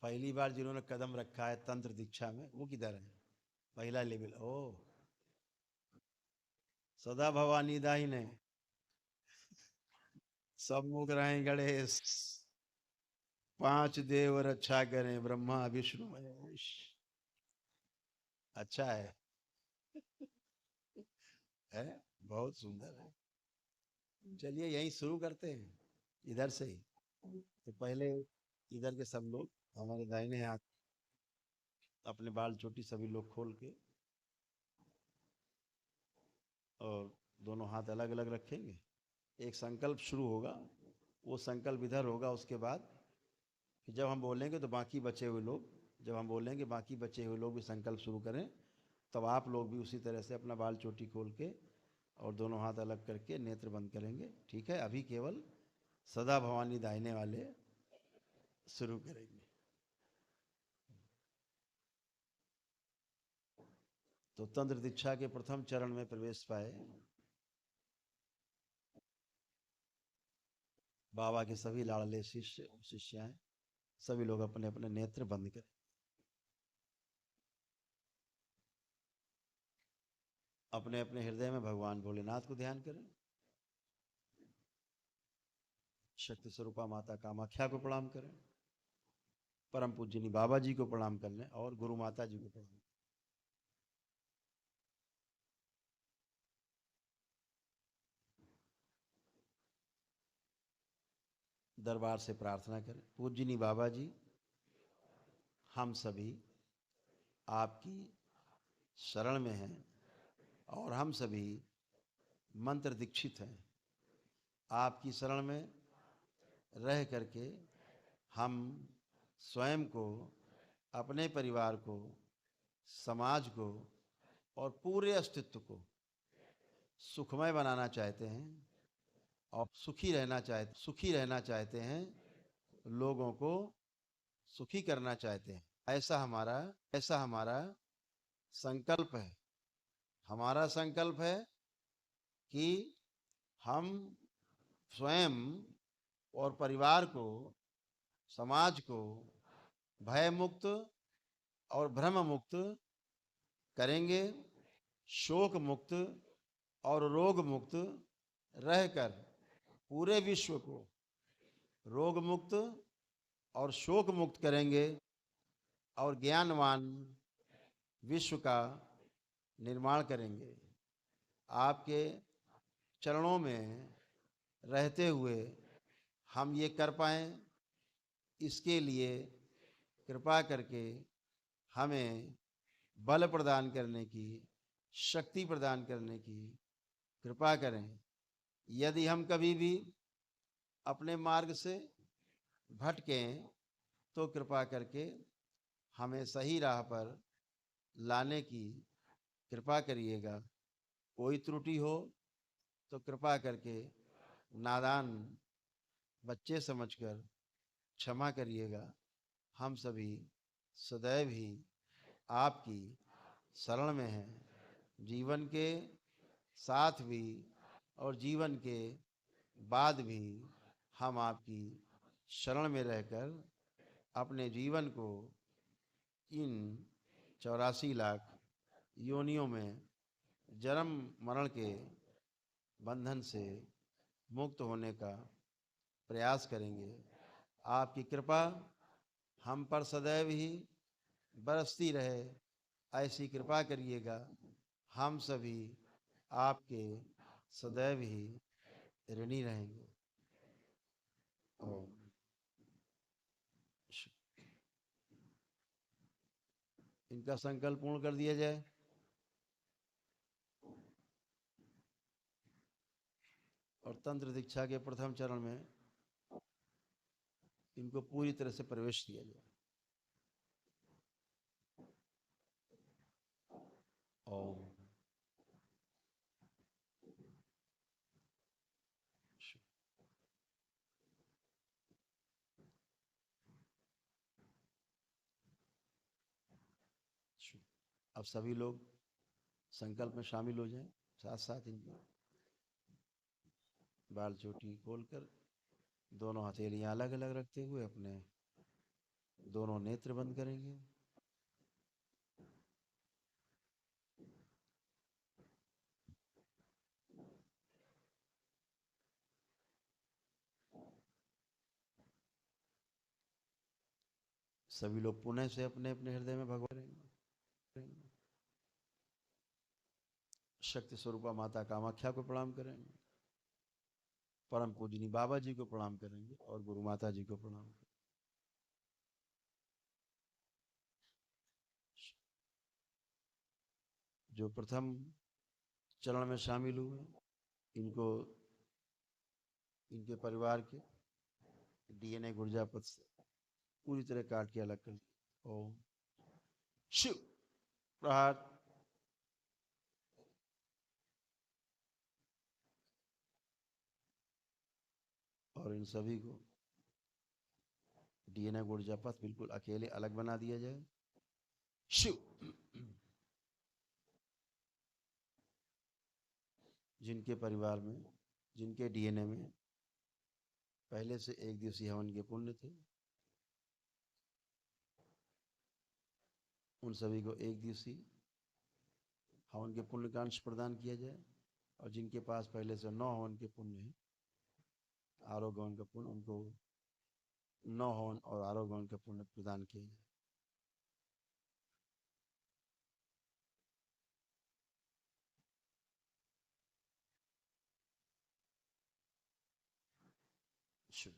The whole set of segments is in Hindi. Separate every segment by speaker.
Speaker 1: पहली बार जिन्होंने कदम रखा है तंत्र दीक्षा में वो किधर है? पहला लेवल। ओ, सदा भवानी दाहिने सब मुख रहें गणेश, पांच देव रक्षा करें ब्रह्मा विष्णु महेश। अच्छा है बहुत सुंदर है। चलिए यहीं शुरू करते हैं, इधर से ही। तो पहले इधर के सब लोग हमारे दाहिने हाथ अपने बाल चोटी सभी लोग खोल के और दोनों हाथ अलग अलग रखेंगे। एक संकल्प शुरू होगा, वो संकल्प इधर होगा। उसके बाद फिर जब हम बोलेंगे तो बाकी बचे हुए लोग, जब हम बोलेंगे बाकी बचे हुए लोग भी संकल्प शुरू करें, तब आप लोग भी उसी तरह से अपना बाल चोटी खोल के और दोनों हाथ अलग करके नेत्र बंद करेंगे। ठीक है? अभी केवल सदा भवानी दाहिने वाले शुरू करेंगे। तो तंत्र दीक्षा के प्रथम चरण में प्रवेश पाए बाबा के सभी लाडले शिष्य शिष्याएं, सभी लोग अपने अपने नेत्र बंद करें। अपने अपने हृदय में भगवान भोलेनाथ को ध्यान करें। शक्ति स्वरूपा माता कामाख्या को प्रणाम करें। परम पूजनी बाबा जी को प्रणाम कर लें और गुरु माता जी को प्रणाम। दरबार से प्रार्थना करें। पूजनी बाबा जी, हम सभी आपकी शरण में हैं और हम सभी मंत्र दीक्षित हैं। आपकी शरण में रह करके हम स्वयं को, अपने परिवार को, समाज को और पूरे अस्तित्व को सुखमय बनाना चाहते हैं और सुखी रहना चाहते हैं, लोगों को सुखी करना चाहते हैं। ऐसा हमारा संकल्प है। हमारा संकल्प है कि हम स्वयं और परिवार को, समाज को भय मुक्त और भ्रम मुक्त करेंगे, शोक मुक्त और रोग मुक्त रहकर पूरे विश्व को रोग मुक्त और शोक मुक्त करेंगे और ज्ञानवान विश्व का निर्माण करेंगे। आपके चरणों में रहते हुए हम ये कर पाएं, इसके लिए कृपा करके हमें बल प्रदान करने की, शक्ति प्रदान करने की कृपा करें। यदि हम कभी भी अपने मार्ग से भटकें तो कृपा करके हमें सही राह पर लाने की कृपा करिएगा। कोई त्रुटि हो तो कृपा करके नादान बच्चे समझकर क्षमा करिएगा। हम सभी सदैव ही आपकी शरण में हैं। जीवन के साथ भी और जीवन के बाद भी हम आपकी शरण में रहकर अपने जीवन को इन 84 लाख योनियों में जन्म मरण के बंधन से मुक्त होने का प्रयास करेंगे। आपकी कृपा हम पर सदैव ही बरसती रहे, ऐसी कृपा करिएगा। हम सभी आपके सदैव ही ऋणी रहेंगे। ओम। इनका संकल्प पूर्ण कर दिया जाए। और तंत्र दीक्षा के प्रथम चरण में इनको पूरी तरह से प्रवेश दिया जाए। ओम। अब सभी लोग संकल्प में शामिल हो जाएं। साथ साथ इनकी बाल चोटी खोलकर दोनों हथेलियां अलग अलग रखते हुए अपने दोनों नेत्र बंद करेंगे। सभी लोग पुनः से अपने अपने हृदय में भगवान करेंगे। शक्ति स्वरूपा माता कामाख्या को प्रणाम करेंगे, परम पूजनी बाबा जी को प्रणाम करेंगे और गुरु माता जी को प्रणाम करेंगे। जो प्रथम चरण में शामिल हुए इनको इनके परिवार के डीएनए गुर्जापत से पूरी तरह काट के अलग कर दिया। ओम शिव प्रहार। और इन सभी को डीएनए गुर्जापत बिल्कुल अकेले अलग बना दिया जाए। शिव। जिनके परिवार में, जिनके डीएनए में पहले से एक दिवसीय हवन के पुण्य थे, उन सभी को एक दिवसीय हवन के पुण्य का अंश प्रदान किया जाए। और जिनके पास पहले से 9 हवन के पुण्य है, आरोग्य हवन का पुण्य, उनको 9 हवन और आरोग्य हवन का पुण्य प्रदान किया जाए। शुभ।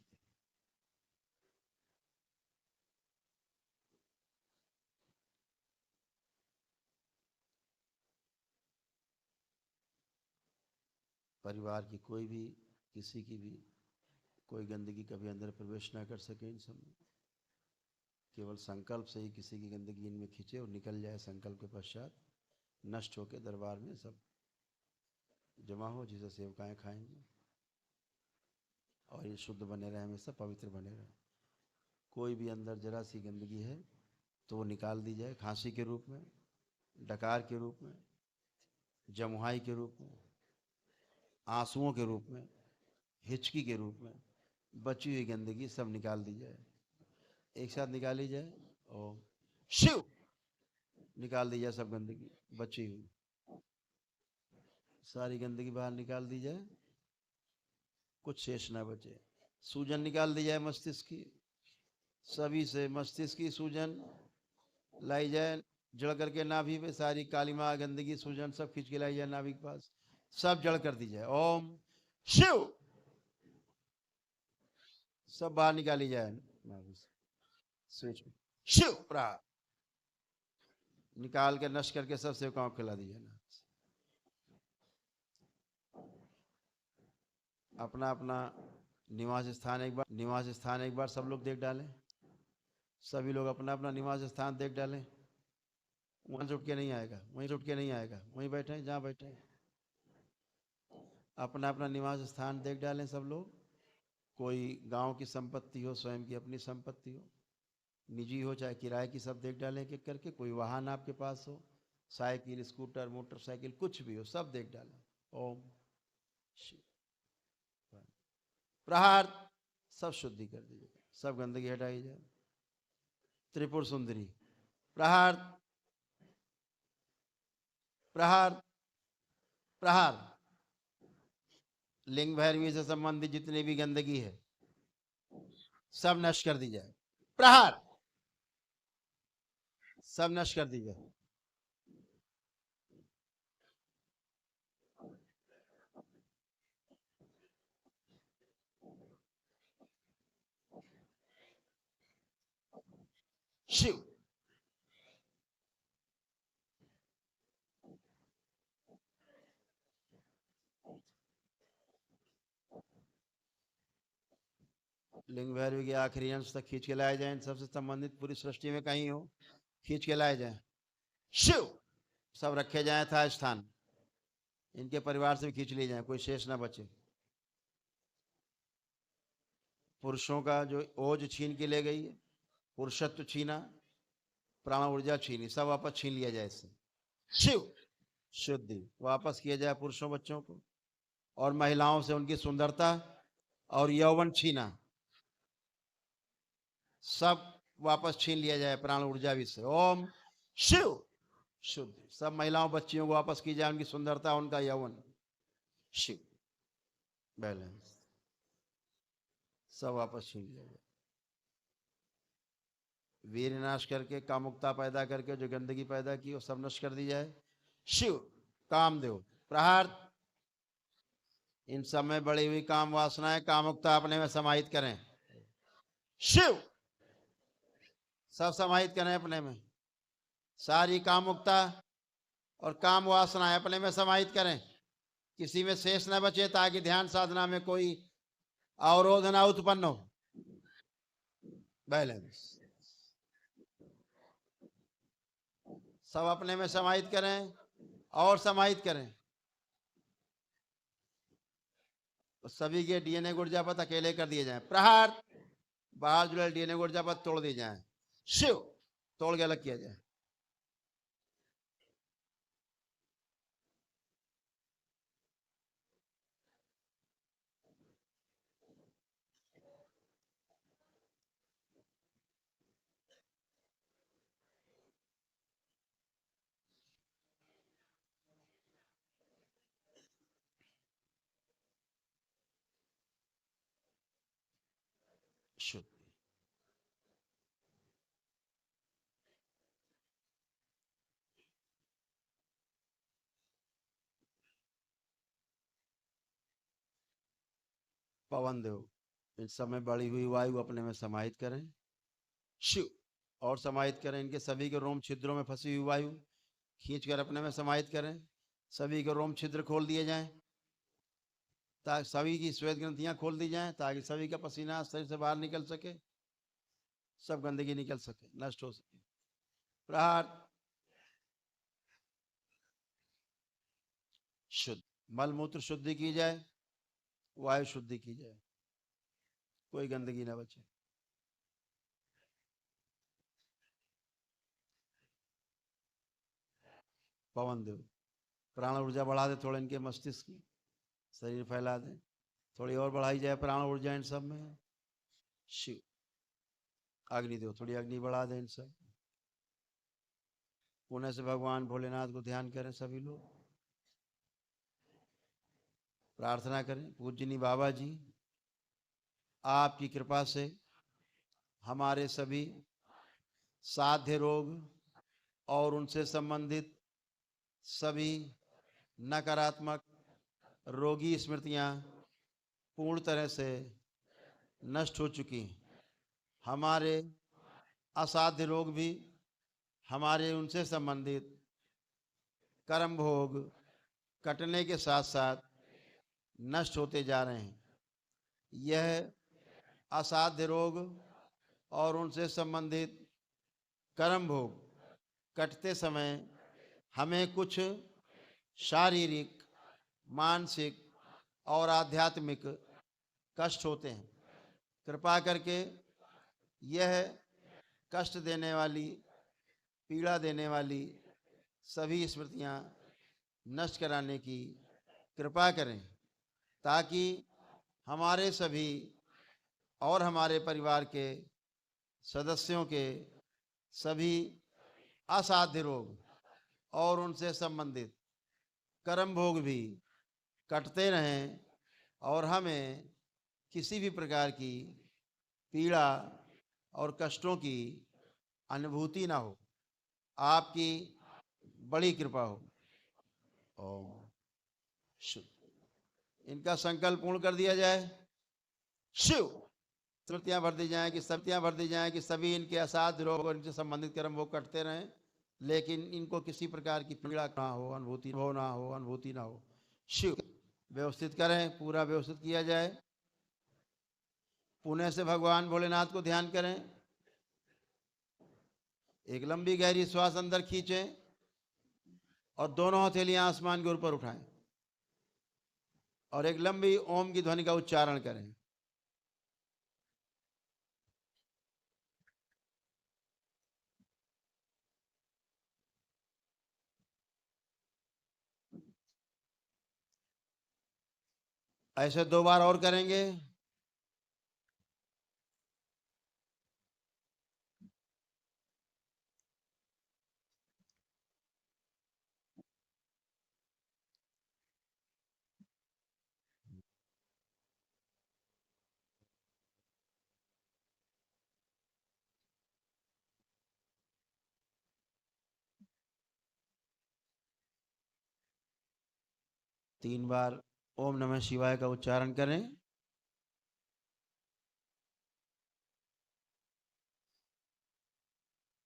Speaker 1: परिवार की कोई भी, किसी की भी कोई गंदगी कभी अंदर प्रवेश ना कर सके इन सब में। केवल संकल्प से ही किसी की गंदगी इनमें खींचे और निकल जाए। संकल्प के पश्चात नष्ट होकर दरबार में सब जमा हो, जिसे सेवकाएं खाएंगे और ये शुद्ध बने रहे, हमेशा पवित्र बने रहे। कोई भी अंदर जरा सी गंदगी है तो वो निकाल दी जाए, खांसी के रूप में, डकार के रूप में, जमुहाई के रूप में, आंसुओं के रूप में, हिचकी के रूप में, बची हुई गंदगी सब निकाल दी जाए। एक साथ निकाली जाए। ओम शिव। निकाल दी जाए सब गंदगी बची हुई, सारी गंदगी बाहर निकाल दी जाए, कुछ शेष ना बचे। सूजन निकाल दी जाए मस्तिष्क की, सभी से मस्तिष्क की सूजन लाई जाए, जड़ करके नाभि में सारी कालीमा गंदगी सूजन सब खींच के लाई जाए नाभि के पास, सब जड़ कर दी जाए। ओम शिव। सब बाहर निकाली जाए नाभि से, स्विच में शिव प्राण निकाल के नष्ट करके सब सेवकाओं को खिला दीजिए ना। अपना अपना निवास स्थान एक बार सब लोग देख डालें। सभी लोग अपना अपना निवास स्थान देख डालें। वहां से उठ के नहीं आएगा, वहीं से उठ के नहीं आएगा, वहीं बैठे जहाँ बैठे। अपना अपना निवास स्थान देख डालें सब लोग। कोई गांव की संपत्ति हो, स्वयं की अपनी संपत्ति हो, निजी हो चाहे किराए की, सब देख डालें एक एक करके। कोई वाहन आपके पास हो, साइकिल, स्कूटर, मोटरसाइकिल, कुछ भी हो, सब देख डालें। ओम शिव प्रहार। सब शुद्धि कर दीजिए, सब गंदगी हटाई जाए। त्रिपुर सुंदरी प्रहार प्रहार प्रहार। लिंग भैरवी से संबंधित जितनी भी गंदगी है सब नष्ट कर दी जाए। प्रहार। सब नष्ट कर दी जाए। शिव। लिंग भैरवी के आखिरी अंश तक खींच के लाए जाए। सबसे संबंधित पूरी सृष्टि में कहीं हो, खींच के लाए जाए। शिव। सब रखे जाए था स्थान, इनके परिवार से भी खींच लिए जाए, कोई शेष ना बचे। पुरुषों का जो ओज छीन के ले गई है, पुरुषत्व छीना, प्राण ऊर्जा छीनी, सब वापस छीन लिया जाए इससे। शिव। शुद्धि वापस किया जाए पुरुषों बच्चों को, और महिलाओं से उनकी सुंदरता और यौवन छीना, सब वापस छीन लिया जाए प्राण ऊर्जा भी से। ओम शिव शुद्ध। सब महिलाओं बच्चियों को वापस की जाए उनकी सुंदरता, उनका यौवन। शिव बैलेंस सब वापस छीन लिया जाए। वीर नाश करके कामुकता पैदा करके जो गंदगी पैदा की वो सब नष्ट कर दी जाए। शिव कामदेव प्रहार। इन सब में बड़ी हुई काम वासनाएं कामुकता अपने में समाहित करें। शिव सब समाहित करें अपने में। सारी कामुकता और काम वासनाएं अपने में समाहित करें, किसी में शेष न बचे, ताकि ध्यान साधना में कोई अवरोध ना उत्पन्न हो। बैलेंस सब अपने में समाहित करें और समाहित करें। तो सभी के डीएनए ऊर्जापद अकेले कर दिए जाएं। प्रहार बाहर जुड़े डीएनए ऊर्जापद तोड़ दिए जाएं। शिव तोड़ के अलग किया जाए। शुद्ध पवन देव इन सब में बढ़ी हुई वायु अपने में समाहित करें। शिव और समाहित करें। इनके सभी के रोम छिद्रों में फंसी हुई वायु खींचकर अपने में समाहित करें। सभी के रोम छिद्र खोल दिए जाएं, ताकि सभी की श्वेत ग्रंथियां खोल दी जाएं, ताकि सभी का पसीना शरीर से बाहर निकल सके, सब गंदगी निकल सके, नष्ट हो सके। प्रहार शुद्ध मल मूत्र शुद्धि की जाए, वायु शुद्धि की जाए, कोई गंदगी ना बचे। पवन देव प्राण ऊर्जा बढ़ा दे थोड़ा इनके मस्तिष्क की, शरीर फैला दे, थोड़ी और बढ़ाई जाए प्राण ऊर्जा इन सब में। शिव अग्निदेव थोड़ी अग्नि बढ़ा दे इन सब। पुण्य से भगवान भोलेनाथ को ध्यान करें सभी लोग, प्रार्थना करें। पूजनी बाबा जी आपकी कृपा से हमारे सभी साध्य रोग और उनसे संबंधित सभी नकारात्मक रोगी स्मृतियां पूर्ण तरह से नष्ट हो चुकी। हमारे असाध्य रोग भी हमारे उनसे संबंधित कर्म भोग कटने के साथ साथ नष्ट होते जा रहे हैं। यह असाध्य रोग और उनसे संबंधित कर्म भोग कटते समय हमें कुछ शारीरिक, मानसिक और आध्यात्मिक कष्ट होते हैं। कृपा करके यह कष्ट देने वाली, पीड़ा देने वाली सभी स्मृतियां नष्ट कराने की कृपा करें, ताकि हमारे सभी और हमारे परिवार के सदस्यों के सभी असाध्य रोग और उनसे संबंधित कर्म भोग भी कटते रहें और हमें किसी भी प्रकार की पीड़ा और कष्टों की अनुभूति ना हो। आपकी बड़ी कृपा हो। ओम शुद्ध इनका संकल्प पूर्ण कर दिया जाए। शिव स्मृतियां भर दी जाएं कि सभी इनके असाध्य रोग और इनसे संबंधित कर्म वो कटते रहें, लेकिन इनको किसी प्रकार की पीड़ा ना हो, अनुभूति ना हो। शिव व्यवस्थित करें, पूरा व्यवस्थित किया जाए। पुण्य से भगवान भोलेनाथ को ध्यान करें। एक लंबी गहरी श्वास अंदर खींचें और दोनों हथेलियां आसमान के ऊपर उठाएं और एक लंबी ओम की ध्वनि का उच्चारण करें। ऐसे 2 बार और करेंगे। 3 बार ओम नमः शिवाय का उच्चारण करें।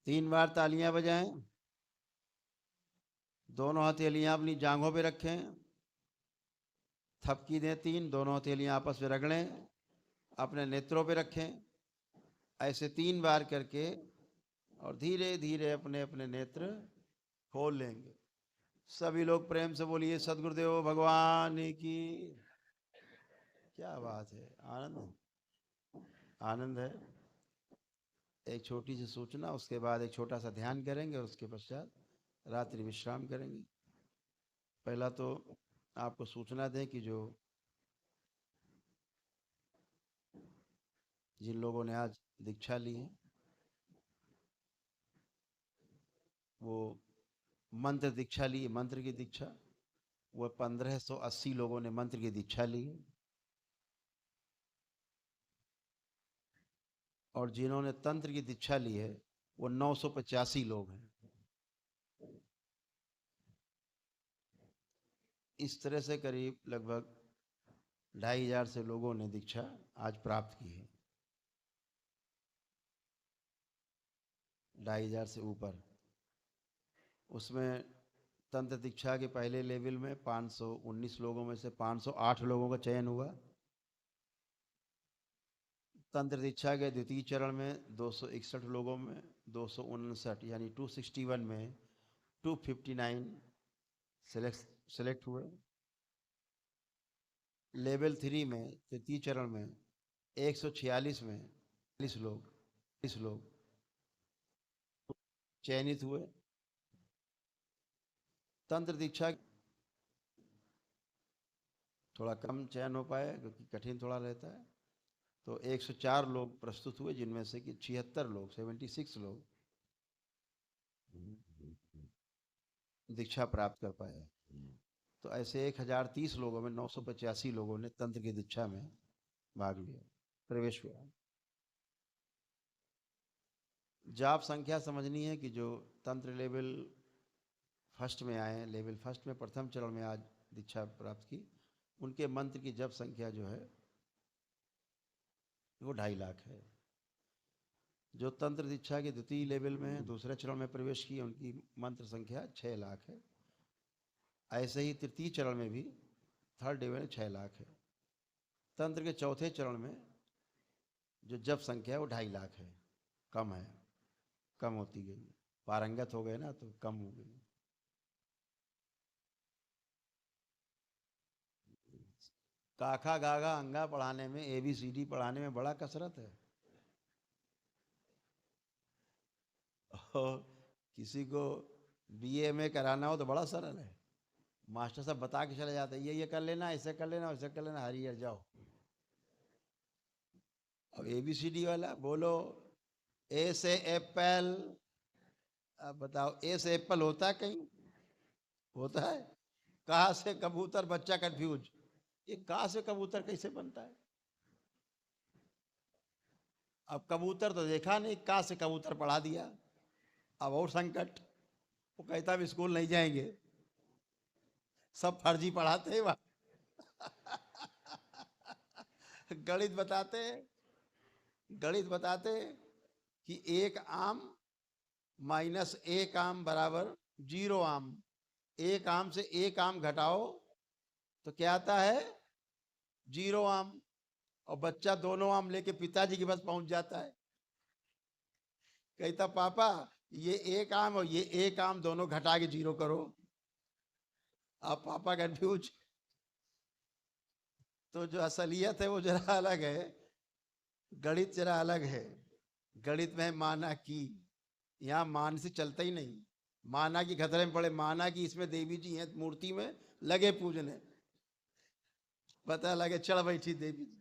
Speaker 1: तीन बार तालियां बजाएं। दोनों हथेलियां अपनी जांघों पे रखें। थपकी दें 3, दोनों हथेलियां आपस में रगड़ें, अपने नेत्रों पे रखें। ऐसे 3 बार करके और धीरे धीरे अपने अपने नेत्र खोल लेंगे। सभी लोग प्रेम से बोलिए सद्गुरुदेव भगवान की। क्या बात है, आनंद आनंद है। एक छोटी सी सूचना, उसके बाद एक छोटा सा ध्यान करेंगे और उसके पश्चात रात्रि विश्राम करेंगे। पहला तो आपको सूचना दें कि जो जिन लोगों ने आज दीक्षा ली है वो मंत्र दीक्षा ली है, मंत्र की दीक्षा। वो 1580 लोगों ने मंत्र की दीक्षा ली है और जिन्होंने तंत्र की दीक्षा ली है वो 985 लोग हैं। इस तरह से करीब लगभग 2500 से लोगों ने दीक्षा आज प्राप्त की है। 2500 से ऊपर। उसमें तंत्र दीक्षा के पहले लेवल में 519 लोगों में से 508 लोगों का चयन हुआ। तंत्र दीक्षा के द्वितीय चरण में 261 लोगों में 259 यानी 261 में 259 सेलेक्ट हुए। लेवल 3 में तृतीय चरण में 146 में 40 लोग चयनित हुए। तंत्र दीक्षा थोड़ा कम चयन हो पाया क्योंकि कठिन थोड़ा रहता है, तो 104 लोग प्रस्तुत हुए, जिनमें से कि 76 लोग दीक्षा प्राप्त कर पाए। तो ऐसे 1030 लोगों में 985 लोगों ने तंत्र की दीक्षा में भाग लिया, प्रवेश किया। जाप संख्या समझनी है कि जो तंत्र लेवल फर्स्ट में आए, लेवल फर्स्ट में प्रथम चरण में आज दीक्षा प्राप्त की, उनके मंत्र की जप संख्या जो है वो 2.5 लाख है। जो तंत्र दीक्षा के द्वितीय लेवल में दूसरे चरण में प्रवेश किए उनकी मंत्र संख्या 6 लाख है। ऐसे ही तृतीय चरण में भी थर्ड लेवल में 6 लाख है। तंत्र के चौथे चरण में जो जप संख्या है वो 2.5 लाख है। कम है, कम होती गई, पारंगत हो गए ना तो कम हो गई। काखा गागा अंगा पढ़ाने में, ABCD पढ़ाने में बड़ा कसरत है। और किसी को BA में कराना हो तो बड़ा सरल है। मास्टर साहब बता के चले जाते, ये कर लेना, ऐसे कर लेना, वैसे कर लेना, हरियर जाओ। अब ABCD वाला बोलो A से एप्पल। अब बताओ A से एप्पल होता है कहीं? होता है? कहा से कबूतर, बच्चा कंफ्यूज, ये कहा से कबूतर कैसे बनता है? अब कबूतर तो देखा नहीं, कहा से कबूतर पढ़ा दिया। अब और संकट, वो कहता है स्कूल नहीं जाएंगे, सब फर्जी पढ़ाते हैं वहां। गणित बताते कि 1 आम माइनस 1 आम बराबर 0 आम। 1 आम से 1 आम घटाओ तो क्या आता है? 0 आम। और बच्चा दोनों आम लेके पिताजी के पास पहुंच जाता है, कहता पापा ये 1 आम और ये 1 आम दोनों घटा के 0 करो। अब पापा कंफ्यूज। तो जो असलियत है वो जरा अलग है, गणित जरा अलग है। गणित में माना की, यहाँ मान से चलता ही नहीं। माना की खतरे में पड़े, माना की इसमें देवी जी हैं मूर्ति में, लगे पूजने, पता लगे चढ़ बैठी देवी जी।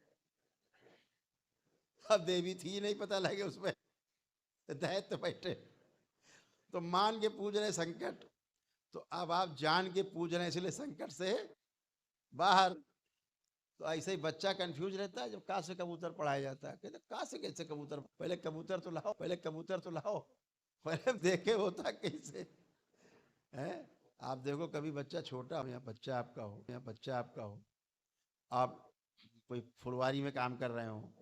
Speaker 1: अब देवी थी नहीं, पता लगे उसमें दैत्य बैठे। तो मान के पूज रहे संकट, तो अब आप जान के पूज रहे हैं, इसलिए संकट से बाहर। तो ऐसे ही बच्चा कंफ्यूज रहता है जब का से कबूतर पढ़ाया जाता है। कहते का से कैसे कबूतर? पहले कबूतर तो लाओ, पहले देखे होता कैसे है। आप देखो कभी बच्चा छोटा हो या बच्चा आपका हो, आप कोई फुलवारी में काम कर रहे हो,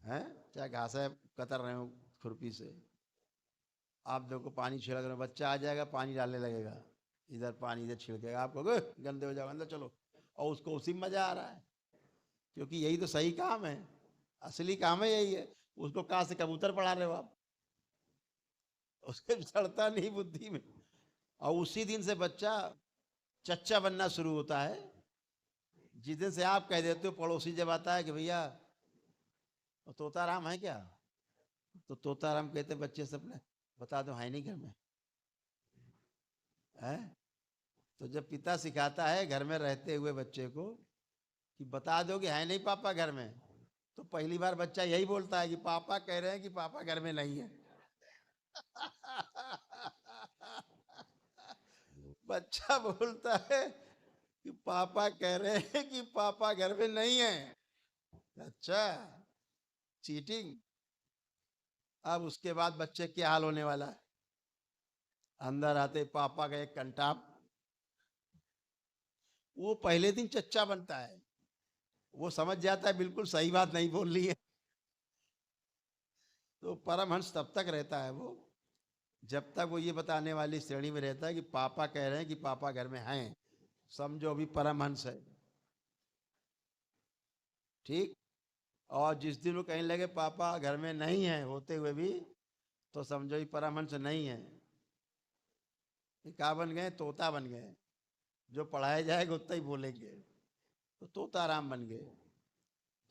Speaker 1: हैं, चाहे घासा कतर रहे हो खुरपी से, आप देखो पानी छिड़क रहे हो, बच्चा आ जाएगा पानी डालने लगेगा, इधर पानी इधर छिड़केगा, आप कहोगे गंदे हो जाओ अंदर चलो, और उसको उसी में मजा आ रहा है, क्योंकि यही तो सही काम है, असली काम है यही है। उसको कहाँ से कबूतर पढ़ा रहे हो आप, उसके चढ़ता नहीं बुद्धि में। और उसी दिन से बच्चा चच्चा बनना शुरू होता है। जिस दिन से आप कह देते हो, पड़ोसी जब आता है कि भैया तोताराम है क्या, तो तोताराम कहते बच्चे से अपने, बता दो है नहीं घर में, है। तो जब पिता सिखाता है घर में रहते हुए बच्चे को कि बता दो कि है नहीं पापा घर में, तो पहली बार बच्चा यही बोलता है कि पापा कह रहे हैं कि पापा घर में नहीं है। बच्चा बोलता है कि पापा कह रहे हैं कि पापा घर में नहीं है। अच्छा, चीटिंग। अब उसके बाद बच्चे क्या हाल होने वाला है, अंदर आते पापा का एक कंटाप, वो पहले दिन चच्चा बनता है, वो समझ जाता है बिल्कुल सही बात नहीं बोल रही है। तो परमहंस तब तक रहता है वो, जब तक वो ये बताने वाली श्रेणी में रहता है कि पापा कह रहे हैं कि पापा घर में हैं, समझो अभी परमहंस है। ठीक। और जिस दिन वो कहने लगे पापा घर में नहीं है होते हुए भी, तो समझो ही परमहंस नहीं है। क्या बन गए, तोता बन गए, जो पढ़ाया जाएगा उतना ही बोलेंगे, तो तोताराम बन गए।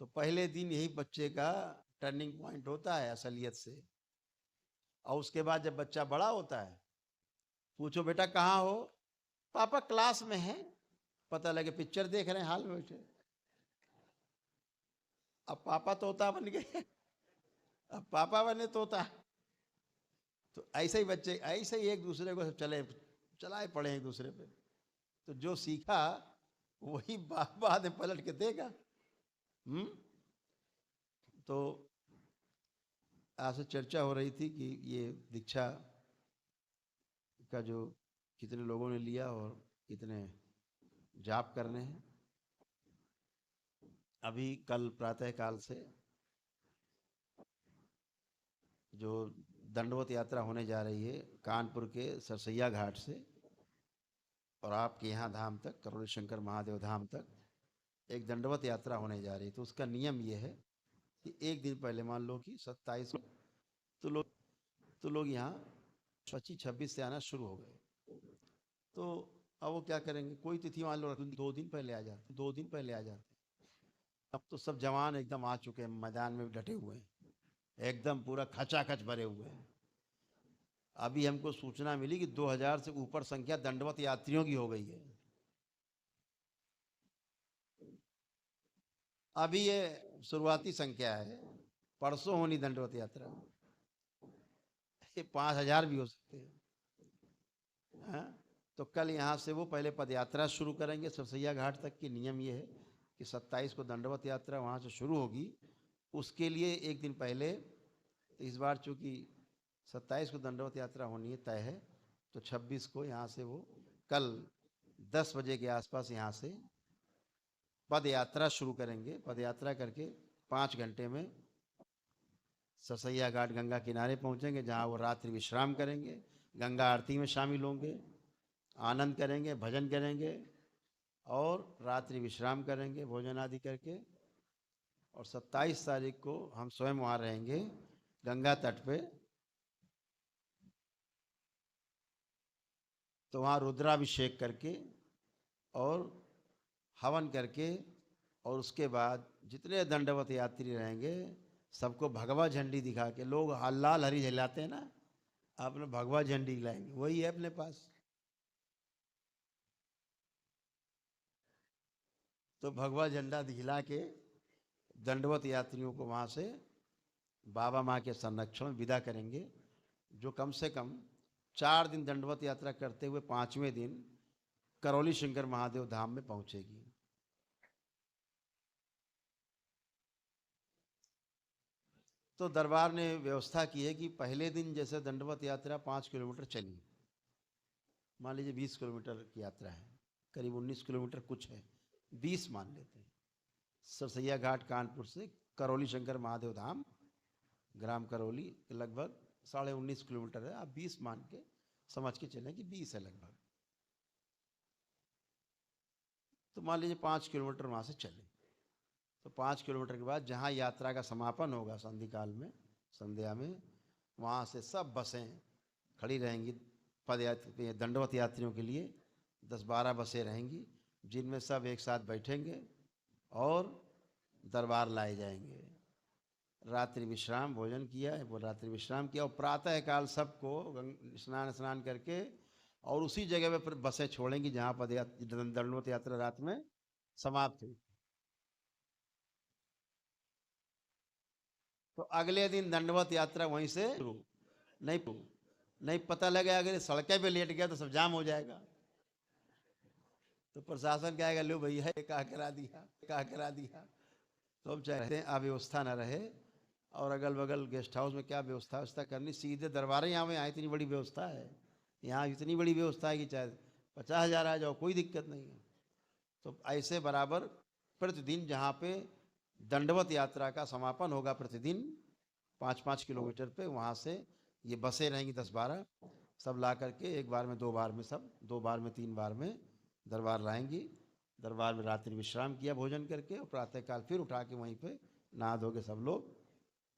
Speaker 1: तो पहले दिन यही बच्चे का टर्निंग पॉइंट होता है असलियत से। और उसके बाद जब बच्चा बड़ा होता है, पूछो बेटा कहाँ हो, पापा क्लास में है, पता लगे पिक्चर देख रहे हैं हाल में बैठे। अब पापा तोता बन गए, अब पापा बने तोता। तो ऐसे ही बच्चे ऐसे ही एक दूसरे को चलाए पड़े एक दूसरे पे। तो जो सीखा वही बाद में पलट के देगा। तो आपसे चर्चा हो रही थी कि ये दीक्षा का जो कितने लोगों ने लिया और कितने जाप करने हैं। अभी कल प्रातः काल से जो दंडवत यात्रा होने जा रही है कानपुर के सरसैया घाट से और आपके यहाँ धाम तक, करोड़ी शंकर महादेव धाम तक एक दंडवत यात्रा होने जा रही है। तो उसका नियम ये है कि एक दिन पहले, मान लो कि 27 को, तो लोग यहाँ 25-26 से आना शुरू हो गए। तो अब वो क्या करेंगे, कोई तिथि मान लो 2 दिन पहले आ जाते, 2 दिन पहले आ जाते। अब तो सब जवान एकदम आ चुके हैं, मैदान में डटे हुए हैं, एकदम पूरा खचाखच भरे हुए हैं। अभी हमको सूचना मिली कि 2000 से ऊपर संख्या दंडवत यात्रियों की हो गई है। अभी ये शुरुआती संख्या है, परसों होनी दंडवत यात्रा, ये 5000 भी हो सकते हैं। हाँ? तो कल यहाँ से वो पहले पद यात्रा शुरू करेंगे सरसैया घाट तक की। नियम ये है कि 27 को दंडवत यात्रा वहाँ से शुरू होगी, उसके लिए एक दिन पहले। तो इस बार चूंकि 27 को दंडवत यात्रा होनी है तय है, तो 26 को यहाँ से वो कल 10 बजे के आसपास यहाँ से पद यात्रा शुरू करेंगे। पद यात्रा करके 5 घंटे में सरसैया घाट गंगा किनारे पहुँचेंगे, जहाँ वो रात्रि विश्राम करेंगे, गंगा आरती में शामिल होंगे, आनंद करेंगे, भजन करेंगे और रात्रि विश्राम करेंगे भोजन आदि करके। और 27 तारीख को हम स्वयं वहाँ रहेंगे गंगा तट पे। तो वहाँ रुद्राभिषेक करके और हवन करके, और उसके बाद जितने दंडवत यात्री रहेंगे सबको भगवा झंडी दिखा के, लोग लाल हरी जलाते हैं ना, आपने भगवा झंडी लाएंगे, वही है अपने पास। तो भगवा झंडा दिखला के दंडवत यात्रियों को वहाँ से बाबा माँ के संरक्षण में विदा करेंगे, जो कम से कम 4 दिन दंडवत यात्रा करते हुए 5वें दिन करौली शंकर महादेव धाम में पहुँचेगी। तो दरबार ने व्यवस्था की है कि पहले दिन जैसे दंडवत यात्रा 5 किलोमीटर चली, मान लीजिए 20 किलोमीटर की यात्रा है, करीब 19 किलोमीटर कुछ है, 20 मान लेते हैं। सरसैया घाट कानपुर से करौली शंकर महादेव धाम, ग्राम करौली लगभग 19.5 किलोमीटर है, आप 20 मान के समझ के चलें कि 20 है लगभग। तो मान लीजिए 5 किलोमीटर वहाँ से चले, तो 5 किलोमीटर के बाद जहाँ यात्रा का समापन होगा संधि काल में, संध्या में, वहाँ से सब बसें खड़ी रहेंगी पदयात्री दंडवत यात्रियों के लिए। 10-12 बसें रहेंगी जिनमें सब एक साथ बैठेंगे और दरबार लाए जाएंगे। रात्रि विश्राम, भोजन किया है वो रात्रि विश्राम किया, और प्रातः काल सबको स्नान करके और उसी जगह पे बसें छोड़ेंगी जहाँ दंडवत यात्रा रात में समाप्त हुई। तो अगले दिन दंडवत यात्रा वहीं से शुरू। नहीं पता लगे अगर सड़कें पे लेट गया तो सब जाम हो जाएगा, तो प्रशासन कहेगा लो भैया कहा करा दिया। तो हम चाहते हैं अव्यवस्था न रहे, और अगल बगल गेस्ट हाउस में क्या व्यवस्था करनी, सीधे दरबार यहाँ में, यहाँ इतनी बड़ी व्यवस्था है, यहाँ इतनी बड़ी व्यवस्था है कि चाहे 50,000 आ जाओ कोई दिक्कत नहीं है। तो ऐसे बराबर प्रतिदिन जहाँ पे दंडवत यात्रा का समापन होगा, प्रतिदिन 5-5 किलोमीटर पे वहाँ से ये बसें रहेंगी 10-12, सब ला करके एक बार में 2 बार में, सब 2 बार में 3 बार में दरबार लाएंगी। दरबार में रात्रि विश्राम किया भोजन करके, और प्रातःकाल फिर उठा के वहीं पे नहा धो के सब लोग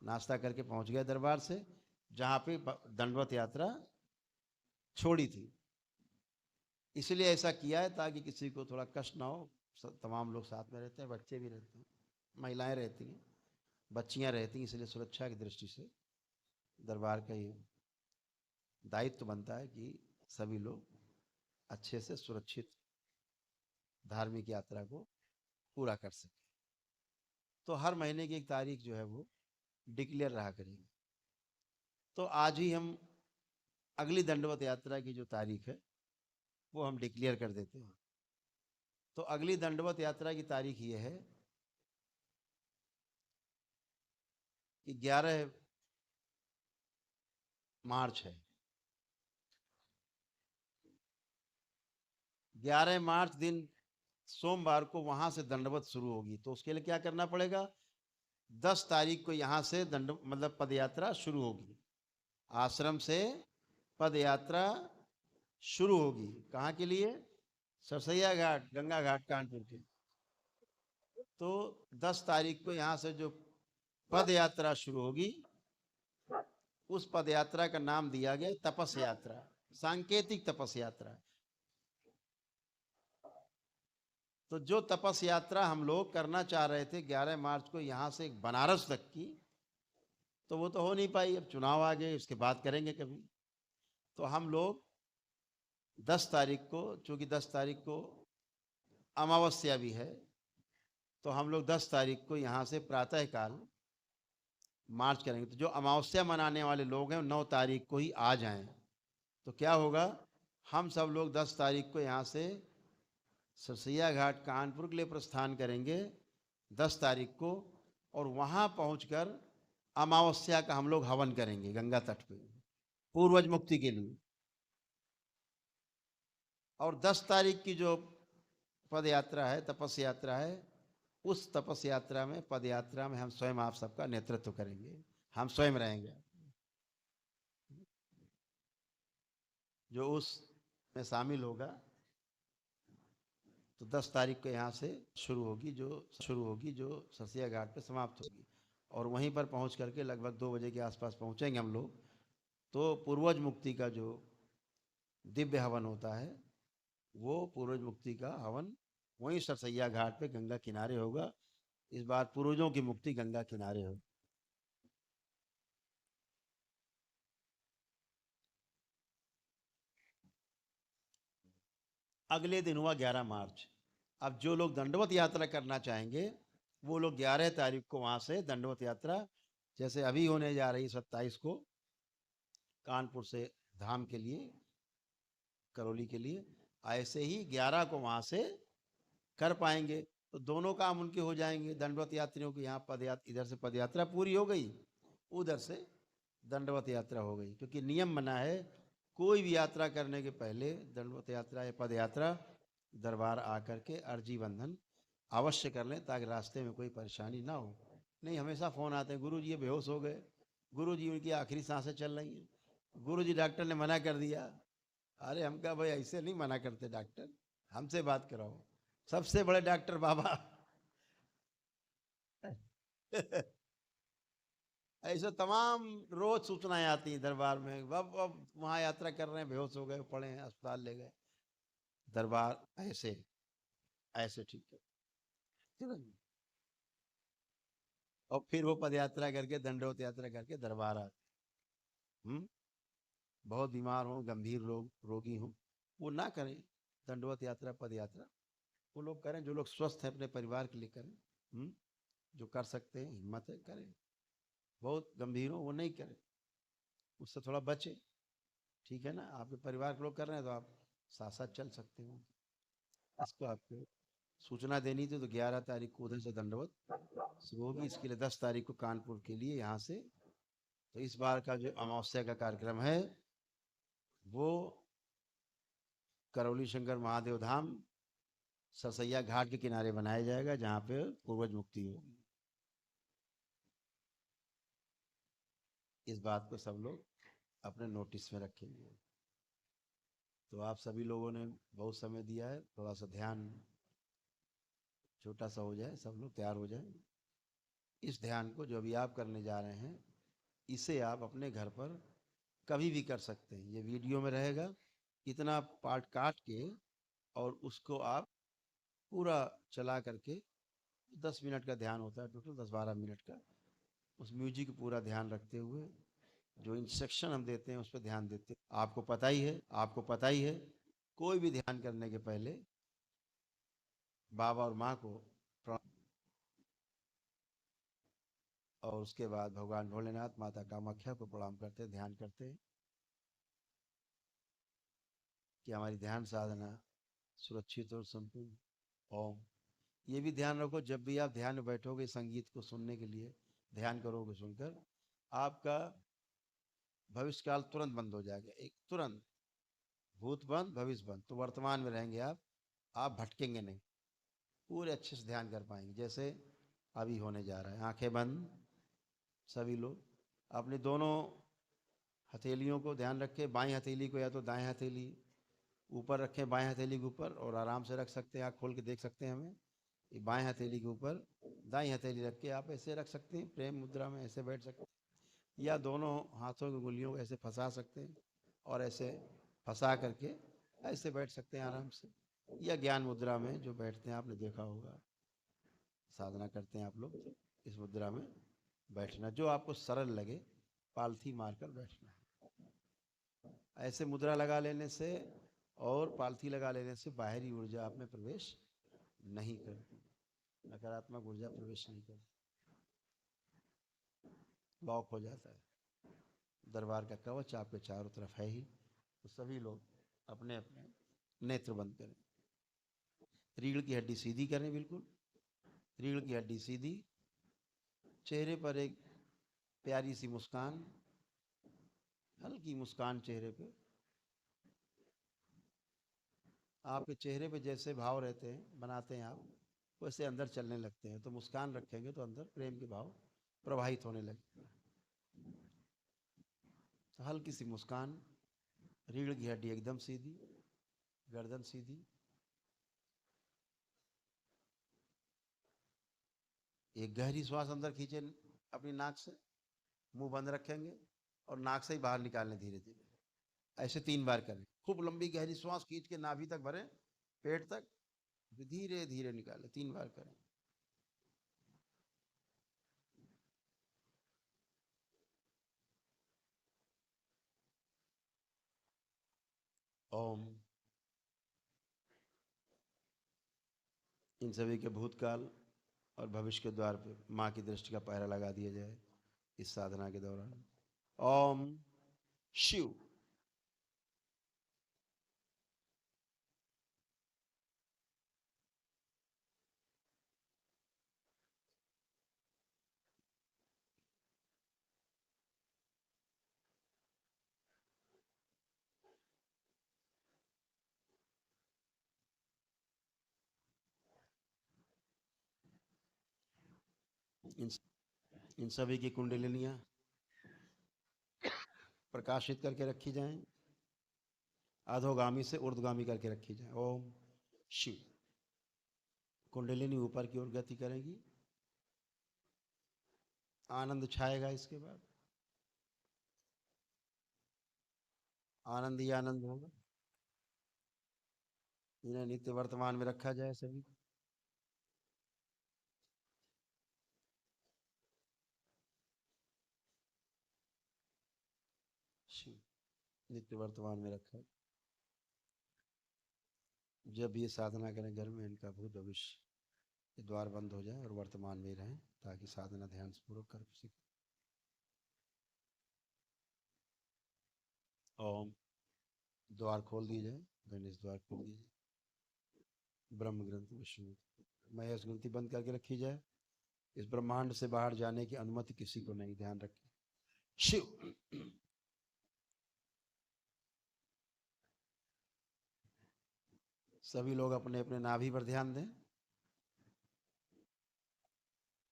Speaker 1: नाश्ता करके पहुंच गए दरबार से, जहाँ पे दंडवत यात्रा छोड़ी थी। इसलिए ऐसा किया है ताकि किसी को थोड़ा कष्ट ना हो। तमाम लोग साथ में रहते हैं, बच्चे भी रहते हैं, महिलाएं रहती हैं, बच्चियां रहती हैं, इसलिए सुरक्षा की दृष्टि से दरबार का ये दायित्व बनता है कि सभी लोग अच्छे से सुरक्षित धार्मिक यात्रा को पूरा कर सके। तो हर महीने की एक तारीख जो है वो डिक्लेयर रहा करेगी। तो आज ही हम अगली दंडवत यात्रा की जो तारीख है वो हम डिक्लेयर कर देते हैं। तो अगली दंडवत यात्रा की तारीख ये है कि 11 मार्च है। 11 मार्च दिन सोमवार को वहां से दंडवत शुरू होगी। तो उसके लिए क्या करना पड़ेगा, 10 तारीख को यहाँ से मतलब पदयात्रा शुरू होगी, आश्रम से पदयात्रा शुरू होगी। कहाँ के लिए, सरसैया घाट, गंगा घाट कानपुर के। तो 10 तारीख को यहाँ से जो पद यात्रा शुरू होगी, उस पद यात्रा का नाम दिया गया तपस यात्रा, सांकेतिक तपस यात्रा। तो जो तपस यात्रा हम लोग करना चाह रहे थे 11 मार्च को यहाँ से बनारस तक की, तो वो तो हो नहीं पाई, अब चुनाव आ गए, उसके बाद करेंगे कभी। तो हम लोग 10 तारीख को, चूंकि 10 तारीख को अमावस्या भी है, तो हम लोग 10 तारीख को यहाँ से प्रातःकाल मार्च करेंगे। तो जो अमावस्या मनाने वाले लोग हैं 9 तारीख को ही आ जाएं। तो क्या होगा, हम सब लोग 10 तारीख को यहाँ से सरसैया घाट कानपुर के लिए प्रस्थान करेंगे 10 तारीख को, और वहाँ पहुँचकर अमावस्या का हम लोग हवन करेंगे गंगा तट पे, पूर्वज मुक्ति के लिए। और 10 तारीख की जो पद यात्रा है, तपस यात्रा है, उस तपस यात्रा में, पद यात्रा में हम स्वयं आप सबका नेतृत्व करेंगे, हम स्वयं रहेंगे। जो उस में शामिल होगा, तो 10 तारीख को यहाँ से शुरू होगी, जो सरसैया घाट पे समाप्त होगी, और वहीं पर पहुँच करके लगभग 2 बजे के आसपास पहुँचेंगे हम लोग। तो पूर्वज मुक्ति का जो दिव्य हवन होता है, वो पूर्वज मुक्ति का हवन वहीं सरसैया घाट पे गंगा किनारे होगा। इस बार पूर्वजों की मुक्ति गंगा किनारे हो। अगले दिन हुआ 11 मार्च। अब जो लोग दंडवत यात्रा करना चाहेंगे वो लोग 11 तारीख को वहां से दंडवत यात्रा, जैसे अभी होने जा रही 27 को कानपुर से धाम के लिए, करौली के लिए, ऐसे ही 11 को वहां से कर पाएंगे। तो दोनों काम उनके हो जाएंगे। दंडवत यात्रियों की यहाँ इधर से पदयात्रा पूरी हो गई, उधर से दंडवत यात्रा हो गई, क्योंकि नियम बना है कोई भी यात्रा करने के पहले दंडवत यात्रा या पद यात्रा दरबार आकर के अर्जी बंधन अवश्य कर लें, ताकि रास्ते में कोई परेशानी ना हो। नहीं, हमेशा फ़ोन आते हैं, गुरु जी ये बेहोश हो गए, गुरु जी उनकी आखिरी सांसें चल रही हैं, गुरु जी डॉक्टर ने मना कर दिया। अरे हम कहा भाई ऐसे नहीं मना करते डॉक्टर, हमसे बात कराओ, सबसे बड़े डॉक्टर बाबा। ऐसे तमाम रोज सूचनाएं आती हैं दरबार में, अब वहाँ यात्रा कर रहे हैं, बेहोश हो गए, पड़े हैं, अस्पताल ले गए। दरबार ऐसे ऐसे ठीक है तुरंत। और फिर वो पद यात्रा करके दंडोत यात्रा करके दरबार आते। हम्म। बहुत बीमार हो, गंभीर लोग, रोगी हो, वो ना करें दंडवत यात्रा पद यात्रा। वो लोग करें जो लोग स्वस्थ हैं, अपने परिवार के लिए करें। हम्म। जो कर सकते हैं, हिम्मत है, करें। बहुत गंभीर हो वो नहीं करें, उससे थोड़ा बचे। ठीक है ना, आपके परिवार के लोग कर रहे हैं तो आप साथ साथ चल सकते हो। इसको आपको सूचना देनी थी, तो 11 तारीख को उधर से दंडवत शुरू होगी, इसके लिए 10 तारीख को कानपुर के लिए यहाँ से। तो इस बार का जो अमावस्या का कार्यक्रम है वो करौली शंकर महादेव धाम सरसैया घाट के किनारे बनाया जाएगा, जहाँ पे पूर्वज मुक्ति होगी। इस बात को सब लोग अपने नोटिस में रखेंगे। तो आप सभी लोगों ने बहुत समय दिया है, थोड़ा सा ध्यान छोटा सा हो जाए, सब लोग तैयार हो जाए। इस ध्यान को जो अभी आप करने जा रहे हैं, इसे आप अपने घर पर कभी भी कर सकते हैं। ये वीडियो में रहेगा, इतना पार्ट काट के और उसको आप पूरा चला करके, 10 मिनट का ध्यान होता है टोटल, 10-12 मिनट का। उस म्यूजिक पूरा ध्यान रखते हुए जो इंस्ट्रक्शन हम देते हैं उस पर ध्यान देते हैं। आपको पता ही है कोई भी ध्यान करने के पहले बाबा और माँ को प्रणाम, और उसके बाद भगवान भोलेनाथ, माता कामाख्या को प्रणाम करते, ध्यान करते कि हमारी ध्यान साधना सुरक्षित और संपूर्ण। ओम। ये भी ध्यान रखो, जब भी आप ध्यान में बैठोगे संगीत को सुनने के लिए, ध्यान करोगे सुनकर, आपका भविष्य काल तुरंत बंद हो जाएगा, एक तुरंत। भूत बंद, भविष्य बंद, तो वर्तमान में रहेंगे आप भटकेंगे नहीं, पूरे अच्छे से ध्यान कर पाएंगे, जैसे अभी होने जा रहा है। आंखें बंद, सभी लोग अपनी दोनों हथेलियों को ध्यान रखें, बाएं हथेली को या तो दाएं हथेली ऊपर रखें, बाएं हथेली के ऊपर, और आराम से रख सकते हैं, आँख खोल के देख सकते हैं हमें। ये बाएं हथेली के ऊपर दाएं हथेली रख के आप ऐसे रख सकते हैं, प्रेम मुद्रा में ऐसे बैठ सकते हैं, या दोनों हाथों की उंगलियों को ऐसे फंसा सकते हैं और ऐसे फंसा करके ऐसे बैठ सकते हैं आराम से। या ज्ञान मुद्रा में जो बैठते हैं, आपने देखा होगा, साधना करते हैं आप लोग, इस मुद्रा में बैठना, जो आपको सरल लगे, पालथी मारकर बैठना है। ऐसे मुद्रा लगा लेने से और पालथी लगा लेने से बाहरी ऊर्जा आप में प्रवेश नहीं करती, नकारात्मक ऊर्जा प्रवेश नहीं करती, लॉक हो जाता है। दरबार का कवच आपके चारों तरफ है ही। तो सभी लोग अपने अपने नेत्र बंद करें, रीढ़ की हड्डी सीधी करें, बिल्कुल रीढ़ की हड्डी सीधी, चेहरे पर एक प्यारी सी मुस्कान, हल्की मुस्कान चेहरे पे। आपके चेहरे पे जैसे भाव रहते हैं, बनाते हैं आप, वैसे अंदर चलने लगते हैं। तो मुस्कान रखेंगे तो अंदर प्रेम के भाव प्रवाहित होने लगते हैं। तो हल्की सी मुस्कान, रीढ़ की हड्डी एकदम सीधी, गर्दन सीधी। एक गहरी श्वास अंदर खींचे अपनी नाक से, मुंह बंद रखेंगे और नाक से ही बाहर निकालने धीरे धीरे। ऐसे 3 बार करें, खूब लंबी गहरी श्वास खींच के नाभि तक भरें, पेट तक, धीरे धीरे निकालें, 3 बार करें। ओम। इन सभी के भूतकाल और भविष्य के द्वार पे माँ की दृष्टि का पहरा लगा दिया जाए इस साधना के दौरान। ओम शिव। इन इन सभी की कुंडलिनियाँ प्रकाशित करके रखी जाएं, अधोगामी से ऊर्ध्वगामी करके रखी जाए। ओम शिव। कुंडलिनी ऊपर की ओर गति करेगी, आनंद छाएगा। इसके बाद आनंद ही आनंद होगा। इन्हें नित्य वर्तमान में रखा जाए सभी। शिव नित्य वर्तमान में रखा। जब ये साधना करें घर में, इनका भूत भविष्य के द्वार बंद हो जाए और वर्तमान में रहें, ताकि साधना ध्यान पूर्वक कर सके। ओम। द्वार खोल दिए जाए, गणेश द्वार खोल दीजिए। ब्रह्म ग्रंथि विष्णु महेश ग्रंथि बंद करके रखी जाए। इस ब्रह्मांड से बाहर जाने की अनुमति किसी को नहीं, ध्यान रखें। शिव। सभी लोग अपने अपने नाभि पर ध्यान दें।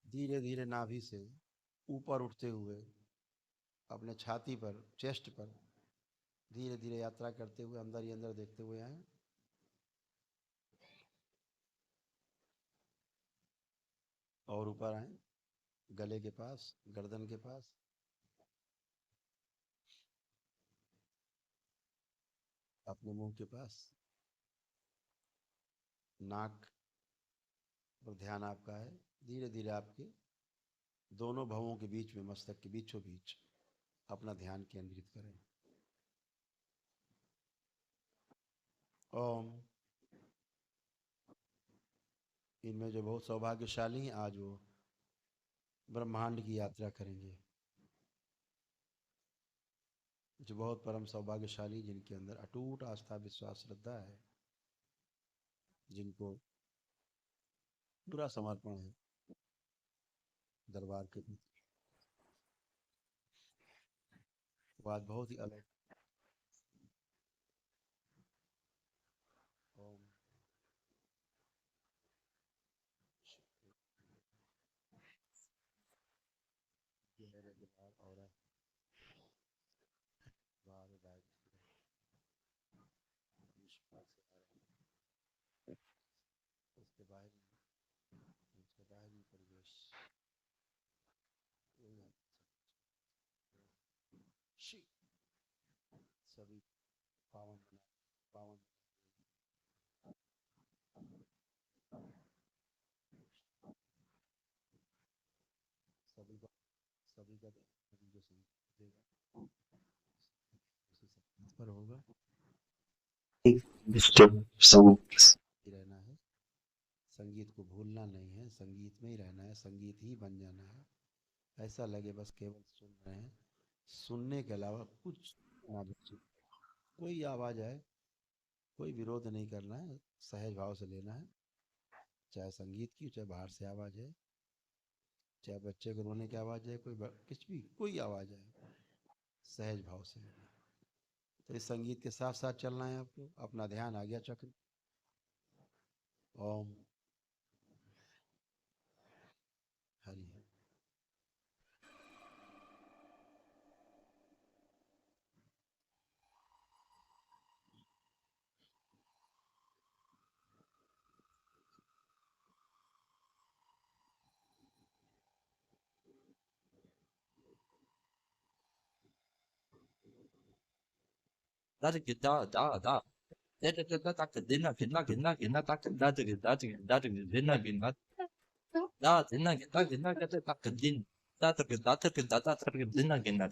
Speaker 1: धीरे धीरे नाभि से ऊपर उठते हुए अपने छाती पर, चेस्ट पर धीरे धीरे यात्रा करते हुए अंदर ही अंदर देखते हुए आए। और ऊपर आए, गले के पास, गर्दन के पास, अपने मुंह के पास, नाक पर ध्यान आपका है। धीरे धीरे आपके दोनों भवों के बीच में, मस्तक के बीचों बीच अपना ध्यान केंद्रित करें। ओम। इनमें जो बहुत सौभाग्यशाली हैं, आज वो ब्रह्मांड की यात्रा करेंगे। जो बहुत परम सौभाग्यशाली, जिनके अंदर अटूट आस्था विश्वास श्रद्धा है, जिनको पूरा समर्पण है दरबार के प्रति, वो आज बहुत ही अलग। ओम। ये मेरे दिमाग और बाहर बैग निष्पाद से आ रहा है। उसके बाहर उसके बाहरी परिवेश शी सभी पावन बना, पावन सभी का, सभी का सभी जो संगीत देगा उसी संगीत पर होगा। रहना है, संगीत को भूलना नहीं है, संगीत में ही रहना है, संगीत ही बन जाना है। ऐसा लगे बस केवल सुन रहे हैं, सुनने के अलावा कुछ ना बचे। कोई आवाज़ आए, कोई विरोध नहीं करना है, सहज भाव से लेना है। चाहे संगीत की, चाहे बाहर से आवाज़ है, चाहे बच्चे को रोने की आवाज़ है, कुछ भी, कोई आवाज़ आए, सहज भाव से लेना है। तो इस संगीत के साथ साथ चलना है आपको। अपना ध्यान आ गया चक्र। Om Hari.
Speaker 2: Da da da da da. Da da da da da dinna dinna dinna dinna da da da da da dinna dinna da dinna da dinna da da din da da da da dinna dinna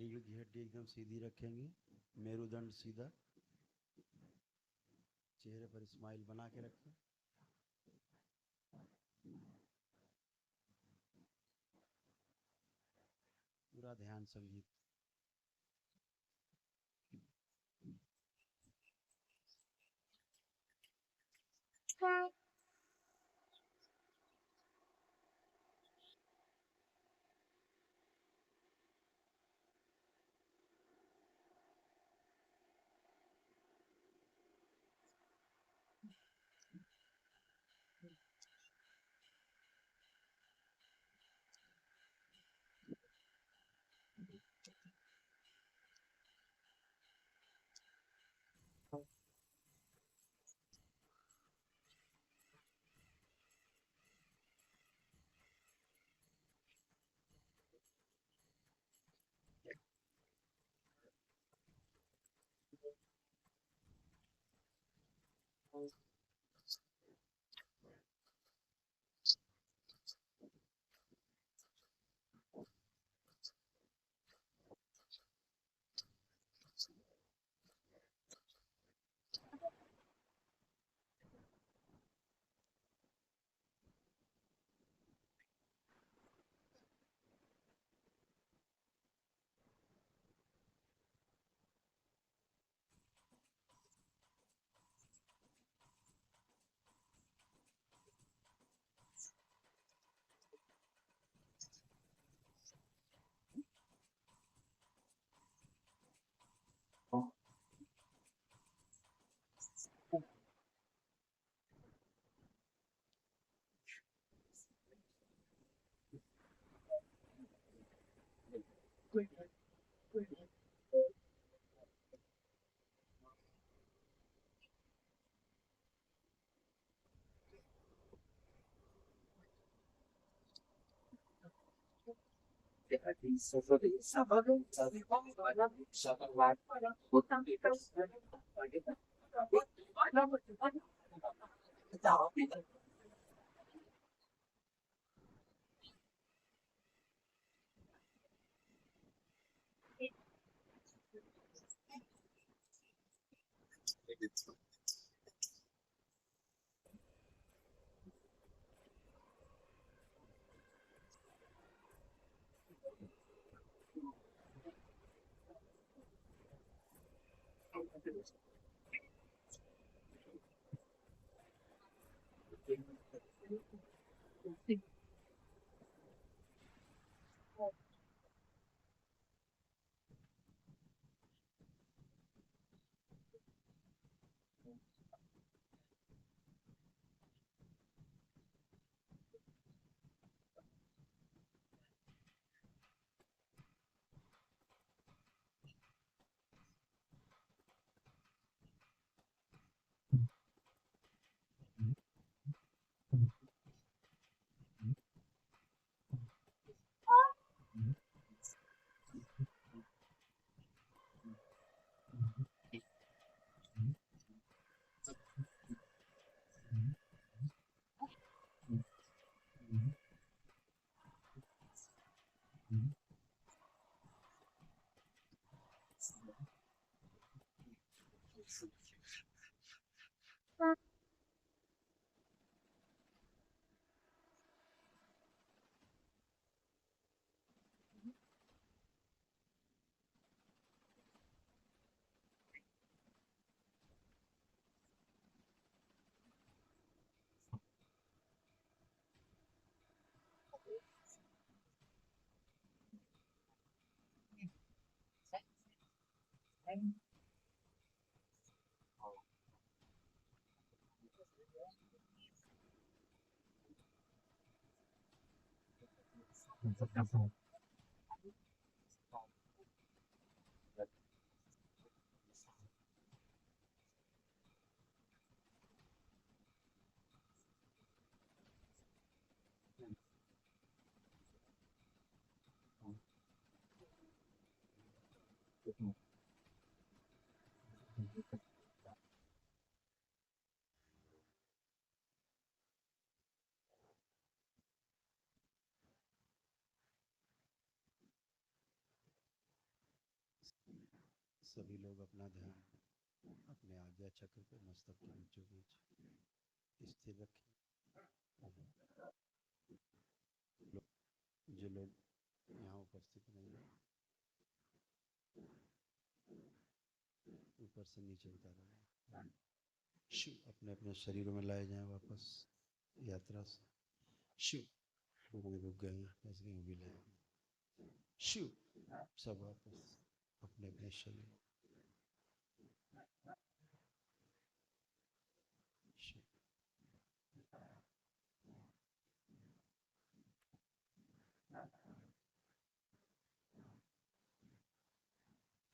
Speaker 1: रीढ़ की हड्डी एकदम सीधी रखेंगे, मेरुदंड सीधा, चेहरे पर स्माइल बना के रखें। पूरा ध्यान संगीत। सभी लोग अपना ध्यान अपने आज्ञा चक्र पे मस्तक के बीचों बीच स्थिर रखें। जो लोग यहाँ उपस्थित नहीं है ऊपर से नीचे उतारा शिव अपने अपने शरीरों में लाए जाएं वापस यात्रा से। शिव रुक गए फंस गए भी ले शिव सब वापस अपने अपने शरीर। शिव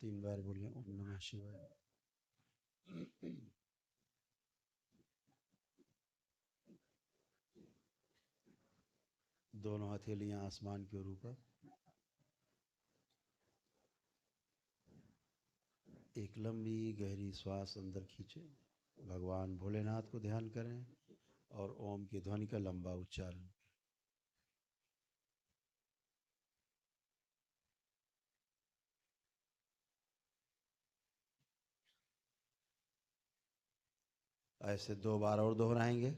Speaker 1: 3 बार बोले ओम नमः शिवाय। दोनों हथेलियां आसमान के ऊपर। एक लंबी गहरी श्वास अंदर खींचे। भगवान भोलेनाथ को ध्यान करें और ओम की ध्वनि का लंबा उच्चारण। ऐसे 2 बार और दोहराएंगे।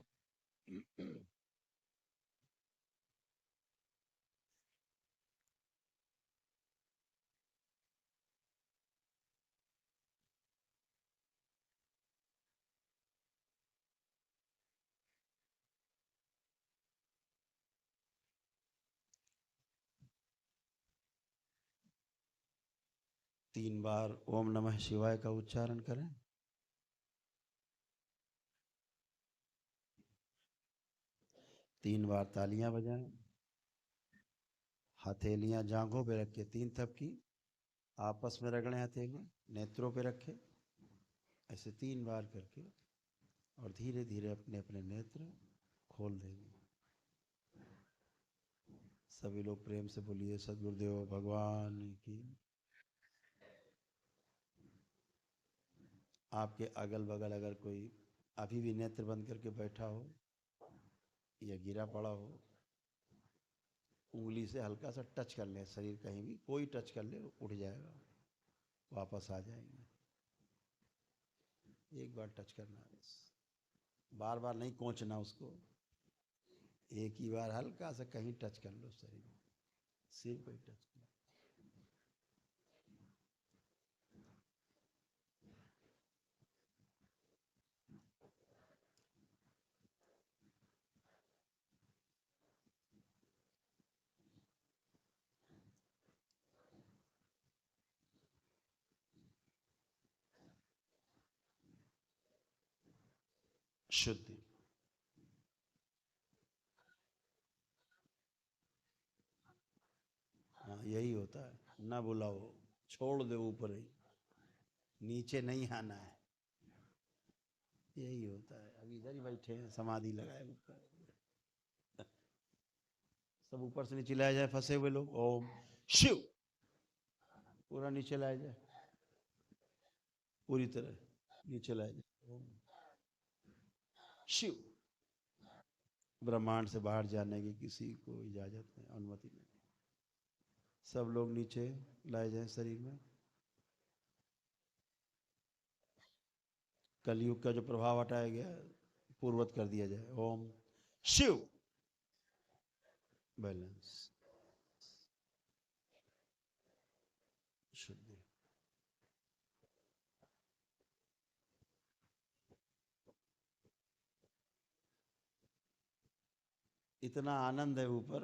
Speaker 1: तीन बार ओम नमः शिवाय का उच्चारण करें। तीन बार तालियां बजाएं। हथेलियां जांघों पे रख के 3 थपकी आपस में रगड़ें। हथेलियां नेत्रों पे रखें ऐसे 3 बार करके और धीरे धीरे अपने अपने नेत्र खोल देंगे। सभी लोग प्रेम से बोलिए सद्गुरुदेव भगवान की। आपके अगल बगल अगर कोई अभी भी नेत्र बंद करके बैठा हो या गिरा पड़ा हो, उंगली से हल्का सा टच कर ले। शरीर कहीं भी कोई टच कर ले उठ जाएगा, वापस आ जाएंगे। एक बार टच करना है बस, बार बार नहीं कोंचना उसको। एक ही बार हल्का सा कहीं टच कर लो, शरीर सिर पे टच कर। शुद्धि। हाँ यही होता है, ना बुलाओ, छोड़ दो ऊपर ही, नीचे नहीं आना है। यही होता है। अभी इधर ही बैठे हैं, समाधि लगाए ऊपर। सब ऊपर से नीचे लाया जाए, फंसे हुए लोग ओम शिव पूरा नीचे लाया जाए, पूरी तरह नीचे लाया जाए। ओम शिव। ब्रह्मांड से बाहर जाने की किसी को इजाजत नहीं, अनुमति नहीं। सब लोग नीचे लाए जाए शरीर में। कलयुग का जो प्रभाव हटाया गया पूर्वत कर दिया जाए। ओम शिव। बैलेंस शुद्धि। इतना आनंद है ऊपर,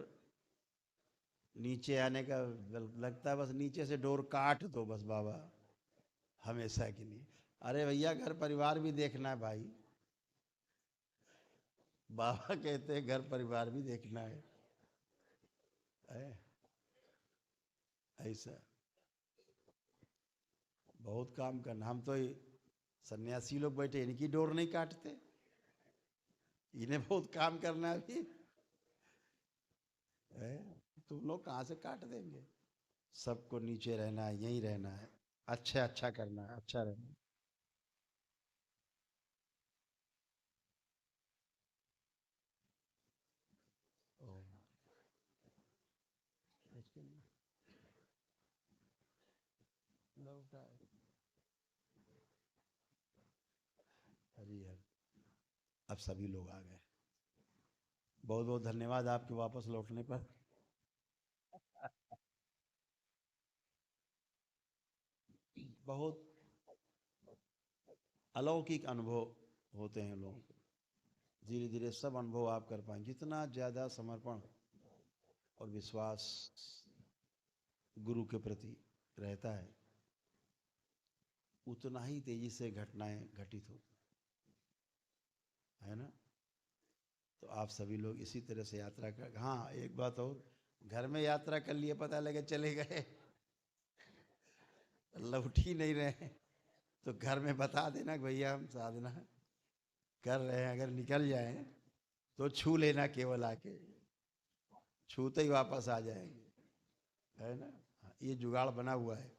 Speaker 1: नीचे आने का लगता है बस नीचे से डोर काट दो बस बाबा, हमेशा के लिए। अरे भैया घर परिवार भी देखना है भाई। बाबा कहते हैं घर परिवार भी देखना है, ऐसा बहुत काम करना। हम तो सन्यासी लोग बैठे, इनकी डोर नहीं काटते, इन्हें बहुत काम करना है अभी। तुम लोग कहाँ से काट देंगे। सबको नीचे रहना है, यहीं रहना है, अच्छा अच्छा करना है, अच्छा रहना है। ओम। लौटा है। अब सभी लोग आ गए। बहुत बहुत धन्यवाद आपके वापस लौटने पर। बहुत अलौकिक अनुभव होते हैं लोगों को, धीरे धीरे सब अनुभव आप कर पाएंगे। जितना ज़्यादा समर्पण और विश्वास गुरु के प्रति रहता है, उतना ही तेजी से घटनाएं घटित होती है ना। तो आप सभी लोग इसी तरह से यात्रा कर। हाँ, एक बात और, घर में यात्रा कर लिए, पता लगे चले गए, लौट ही नहीं रहे, तो घर में बता देना कि भैया हम साधना कर रहे हैं, अगर निकल जाए तो छू लेना, केवल आके छूते ही वापस आ जाएंगे, है ना। ये जुगाड़ बना हुआ है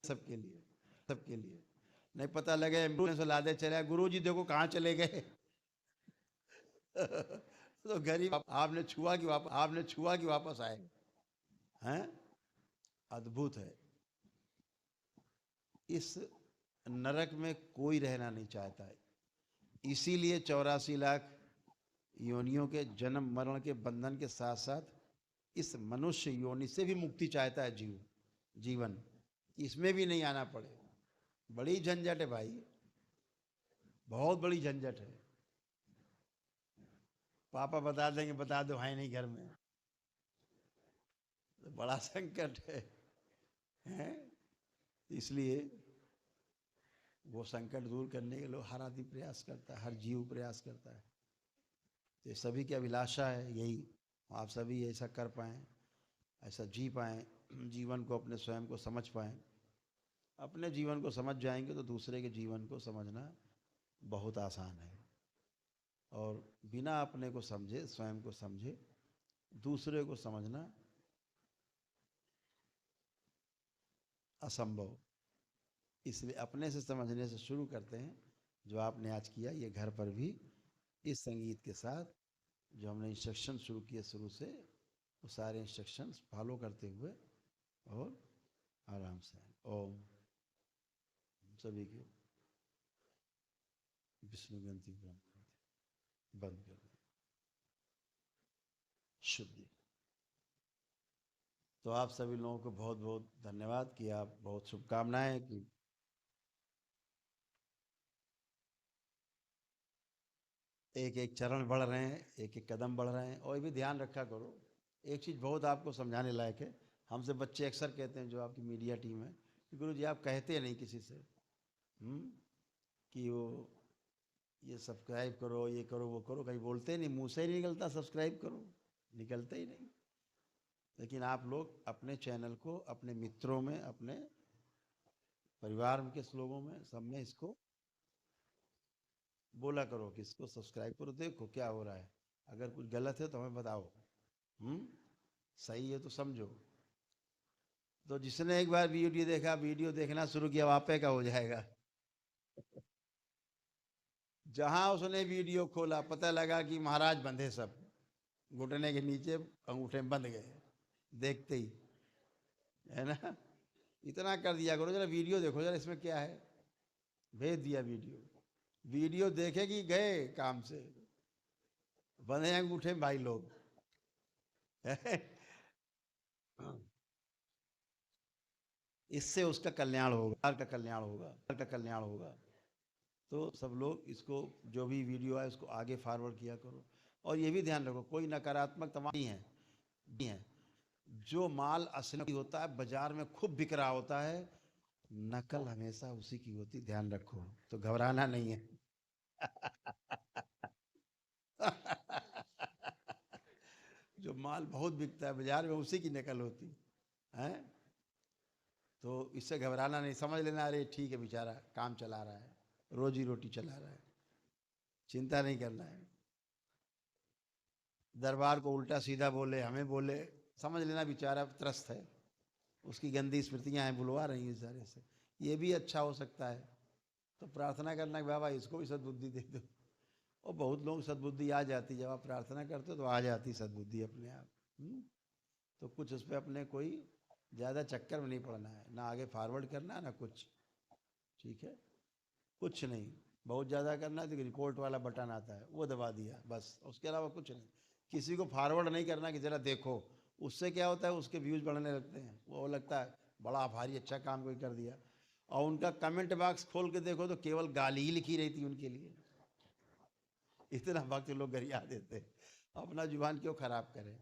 Speaker 1: सबके लिए, सबके लिए। नहीं पता लगे एम्बुलेंस लादे चले, गुरुजी देखो कहाँ चले गए। तो गरीब आपने छुआ कि वापस आए हैं। अद्भुत है। इस नरक में कोई रहना नहीं चाहता है, इसीलिए 84 लाख योनियों के जन्म मरण के बंधन के साथ साथ इस मनुष्य योनि से भी मुक्ति चाहता है जीवन, इसमें भी नहीं आना पड़े। बड़ी झंझट है भाई, बहुत बड़ी झंझट है। पापा बता देंगे, बता दो है नहीं घर में, तो बड़ा संकट है? इसलिए वो संकट दूर करने के लिए हर आदमी प्रयास करता है, हर जीव प्रयास करता है। तो सभी की अभिलाषा है यही, आप सभी ऐसा कर पाएँ, ऐसा जी पाएँ, जीवन को अपने स्वयं को समझ पाएँ। अपने जीवन को समझ जाएंगे तो दूसरे के जीवन को समझना बहुत आसान है। और बिना अपने को समझे, स्वयं को समझे, दूसरे को समझना असंभव। इसलिए अपने से समझने से शुरू करते हैं, जो आपने आज किया। ये घर पर भी इस संगीत के साथ जो हमने इंस्ट्रक्शन शुरू किए शुरू से, वो सारे इंस्ट्रक्शंस फॉलो करते हुए और आराम से। ओम सभी के विष्णु गंती बंद कर शुद्धि। तो आप सभी लोगों को बहुत बहुत धन्यवाद कि आप, बहुत शुभकामनाएं कि एक एक चरण बढ़ रहे हैं, एक एक कदम बढ़ रहे हैं। और ये भी ध्यान रखा करो, एक चीज़ बहुत आपको समझाने लायक है। हमसे बच्चे अक्सर कहते हैं, जो आपकी मीडिया टीम है, कि गुरु जी आप कहते नहीं किसी से कि वो ये सब्सक्राइब करो, ये करो, वो करो, कहीं बोलते ही नहीं, मुँह से ही नहीं निकलता सब्सक्राइब करो, निकलते ही नहीं। लेकिन आप लोग अपने चैनल को अपने मित्रों में, अपने परिवार के लोगों में, सब में इसको बोला करो कि इसको सब्सक्राइब करो, देखो क्या हो रहा है। अगर कुछ गलत है तो हमें बताओ, सही है तो समझो। तो जिसने एक बार वीडियो देखा, वीडियो देखना शुरू किया, वापे का हो जाएगा। जहां उसने वीडियो खोला, पता लगा कि महाराज बंधे सब, घुटने के नीचे अंगूठे बंध गए देखते ही, है ना। इतना कर दिया करो, जरा वीडियो देखो, जरा इसमें क्या है, भेज दिया वीडियो। वीडियो देखेगी, गए काम से, बंधे अंगूठे भाई लोग। इससे उसका कल्याण होगा, का कल्याण होगा, का कल्याण होगा। तो सब लोग इसको, जो भी वीडियो है उसको आगे फॉरवर्ड किया करो। और ये भी ध्यान रखो, कोई नकारात्मक तमाम नहीं है। जो माल असली होता है, बाजार में खूब बिक रहा होता है, नकल हमेशा उसी की होती, ध्यान रखो। तो घबराना नहीं है। जो माल बहुत बिकता है बाजार में, उसी की नकल होती है। तो इससे घबराना नहीं, समझ लेना, अरे ठीक है, बेचारा काम चला रहा है, रोजी रोटी चला रहा है, चिंता नहीं करना है। दरबार को उल्टा सीधा बोले, हमें बोले, समझ लेना बेचारा त्रस्त है, उसकी गंदी स्मृतियां हैं, बुलवा रही हैं सारे से। ये भी अच्छा हो सकता है, तो प्रार्थना करना कि बाबा इसको भी सद्बुद्धि दे दो। और बहुत लोग सद्बुद्धि आ जाती, जब आप प्रार्थना करते हो तो आ जाती सद्बुद्धि अपने आप। तो कुछ उस पर अपने कोई ज़्यादा चक्कर में नहीं पड़ना है, ना आगे फॉरवर्ड करना, ना कुछ। ठीक है, कुछ नहीं, बहुत ज़्यादा करना है तो रिपोर्ट वाला बटन आता है वो दबा दिया, बस उसके अलावा कुछ नहीं। किसी को फॉरवर्ड नहीं करना कि ज़रा देखो, उससे क्या होता है उसके व्यूज़ बढ़ने लगते हैं, वो लगता है बड़ा भारी अच्छा काम कोई कर दिया। और उनका कमेंट बॉक्स खोल के देखो तो केवल गाली ही लिखी रहती है उनके लिए, इतना वक्त लोग गरिया देते हैं। अपना जुबान क्यों खराब करें?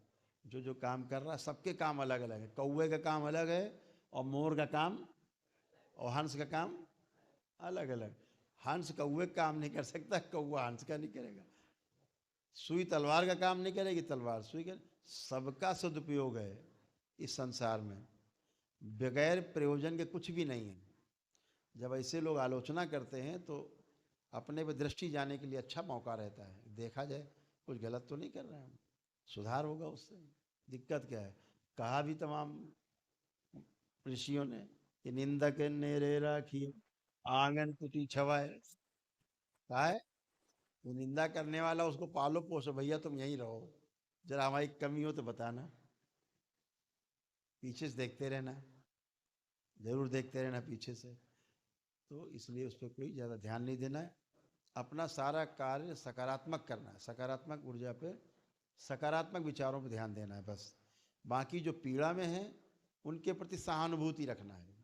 Speaker 1: जो जो काम कर रहा है, सबके काम अलग अलग है। कौवे का काम अलग है और मोर का काम और हंस का काम अलग अलग। हंस कौवे का काम नहीं कर सकता, कौवा हंस का नहीं करेगा। सुई तलवार का काम नहीं करेगी, तलवार सुई का। सबका सदुपयोग है इस संसार में, बगैर प्रयोजन के कुछ भी नहीं है। जब ऐसे लोग आलोचना करते हैं तो अपने पे दृष्टि जाने के लिए अच्छा मौका रहता है, देखा जाए कुछ गलत तो नहीं कर रहे हैं हम, सुधार होगा उससे। दिक्कत क्या है? कहा भी तमाम ऋषियों ने कि निंदक नेरे राखी आंगन कुटी छवाए। कहा है वो निंदा करने वाला उसको पालो पोसो, भैया तुम यहीं रहो, जरा हमारी कमी हो तो बताना, पीछे से देखते रहना, जरूर देखते रहना पीछे से। तो इसलिए उस पर कोई ज़्यादा ध्यान नहीं देना है, अपना सारा कार्य सकारात्मक करना है, सकारात्मक ऊर्जा पे, सकारात्मक विचारों पे ध्यान देना है बस। बाकी जो पीड़ा में है उनके प्रति सहानुभूति रखना है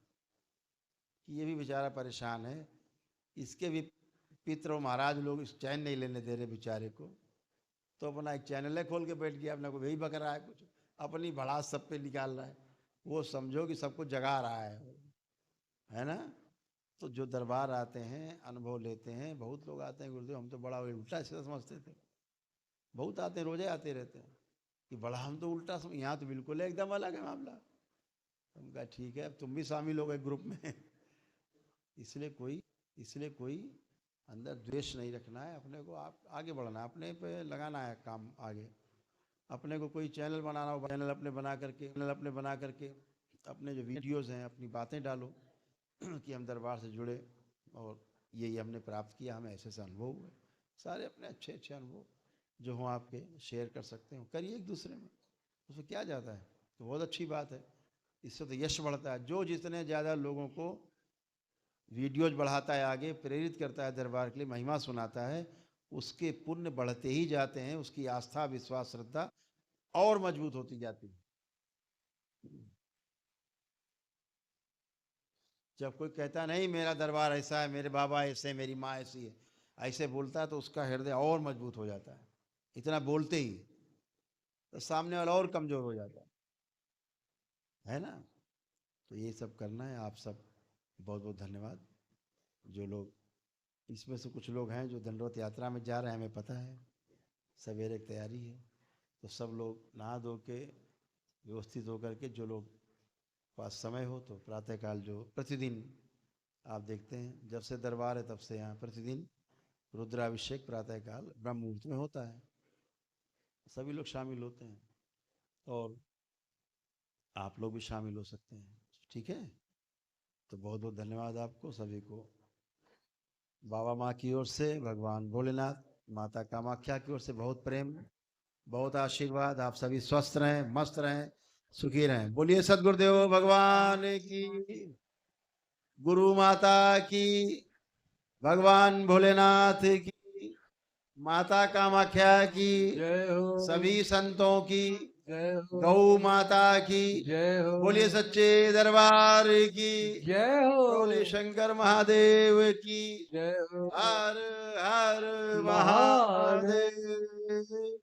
Speaker 1: कि ये भी बेचारा परेशान है, इसके भी पितर और महाराज लोग इस चैन नहीं लेने दे रहे बेचारे को, तो अपना एक चैनल है खोल के बैठ गया, अपना को वही बक रहा है, कुछ अपनी भड़ास सब पे निकाल रहा है। वो समझो कि सबको जगा रहा है ना। तो जो दरबार आते हैं अनुभव लेते हैं, बहुत लोग आते हैं गुरुदेव हम तो बड़ा उल्टा सीधा समझते थे, बहुत आते हैं, रोजे आते रहते हैं कि बड़ा हम तो उल्टा समझ, यहाँ तो बिल्कुल एकदम अलग है मामला। हम कहा ठीक है, अब तुम भी शामिल हो गए ग्रुप में। इसलिए कोई अंदर द्वेष नहीं रखना है, अपने को आप आगे बढ़ना है, अपने पे लगाना है काम आगे। अपने को कोई चैनल बनाना हो, चैनल अपने बना करके अपने जो वीडियोस हैं अपनी बातें डालो कि हम दरबार से जुड़े और ये हमने प्राप्त किया, हमें ऐसे ऐसे अनुभव हुए। सारे अपने अच्छे अच्छे अनुभव जो हों आपके शेयर कर सकते हो, करिए एक दूसरे में, उसमें क्या जाता है, तो बहुत अच्छी बात है। इससे तो यश बढ़ता है। जो जितने ज़्यादा लोगों को वीडियोज बढ़ाता है, आगे प्रेरित करता है दरबार के लिए, महिमा सुनाता है, उसके पुण्य बढ़ते ही जाते हैं, उसकी आस्था विश्वास श्रद्धा और मजबूत होती जाती है। जब कोई कहता नहीं मेरा दरबार ऐसा है, मेरे बाबा ऐसे, मेरी माँ ऐसी है, ऐसे बोलता है तो उसका हृदय और मजबूत हो जाता है, इतना बोलते ही, तो सामने वाला और कमजोर हो जाता है ना। तो ये सब करना है। आप सब बहुत बहुत धन्यवाद। जो लोग इसमें से कुछ लोग हैं जो दंडवत यात्रा में जा रहे हैं, हमें पता है सवेरे की तैयारी है, तो सब लोग नहा धो के व्यवस्थित होकर के, जो लोग पास समय हो तो प्रातःकाल जो प्रतिदिन आप देखते हैं जब से दरबार है तब से यहाँ प्रतिदिन रुद्राभिषेक प्रातःकाल ब्रह्म मुहूर्त में होता है, सभी लोग शामिल होते हैं और आप लोग भी शामिल हो सकते हैं, ठीक है। तो बहुत बहुत धन्यवाद आपको सभी को, बाबा माँ की ओर से, भगवान भोलेनाथ, माता कामाख्या की ओर से बहुत प्रेम, बहुत आशीर्वाद। आप सभी स्वस्थ रहें, मस्त रहें, सुखी रहें। बोलिए सदगुरुदेव भगवान की, गुरु माता की, भगवान भोलेनाथ की, माता कामाख्या की,
Speaker 2: जय हो,
Speaker 1: सभी संतों की,
Speaker 2: जय हो,
Speaker 1: गौ माता की,
Speaker 2: जय हो,
Speaker 1: बोलिए सच्चे दरबार की,
Speaker 2: जय हो,
Speaker 1: बोलिए शंकर महादेव की,
Speaker 2: जय हो,
Speaker 1: हर हर
Speaker 2: महादेव।
Speaker 1: महादेव।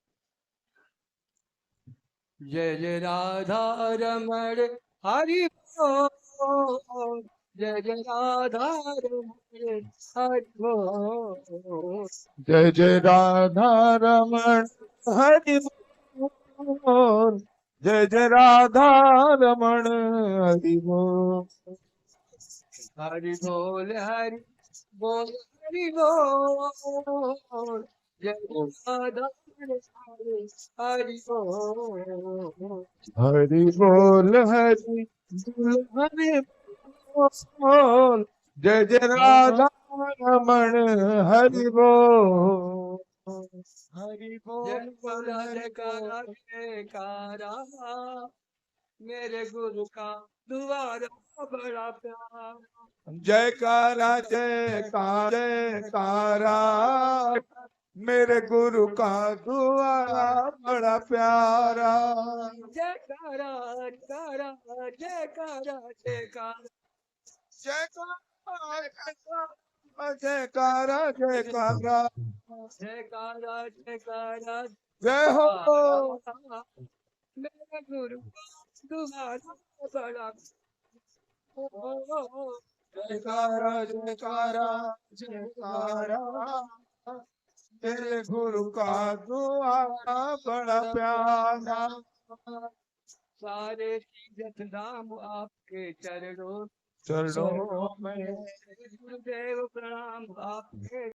Speaker 2: जय जय राधा रमण हरि बोल, जय जय राधा रमण हरि बोल, जय जय राधा रमण हरि बोल, जय जय राधा रमण हरि बोल, हरि बोल हरि बोल हरि बोल, जय राधा हरि बोल, हरि बोल हरि बोल हरि बोल, जय जय राधा रमण हरि बोल, हरि बोल जयकारा जयकारा, मेरे गुरु का द्वारा बड़ा प्यारा।
Speaker 3: जयकारा जयकारा जयकारा मेरे गुरु का द्वारा बड़ा प्यारा।
Speaker 2: जयकारा जयकारा जयकारा जयकारा
Speaker 3: जयकारा जयकारा
Speaker 2: जयकारा जयकारा
Speaker 3: जय हो।
Speaker 2: मेरे गुरु का द्वारा बड़ा
Speaker 3: जयकारा जयकारा जयकारा तेरे गुरु का द्वारा बड़ा प्यारा।
Speaker 2: सारे तीर्थ धाम आपके चरणों
Speaker 3: चरणों में
Speaker 2: गुरुदेव प्रणाम आपके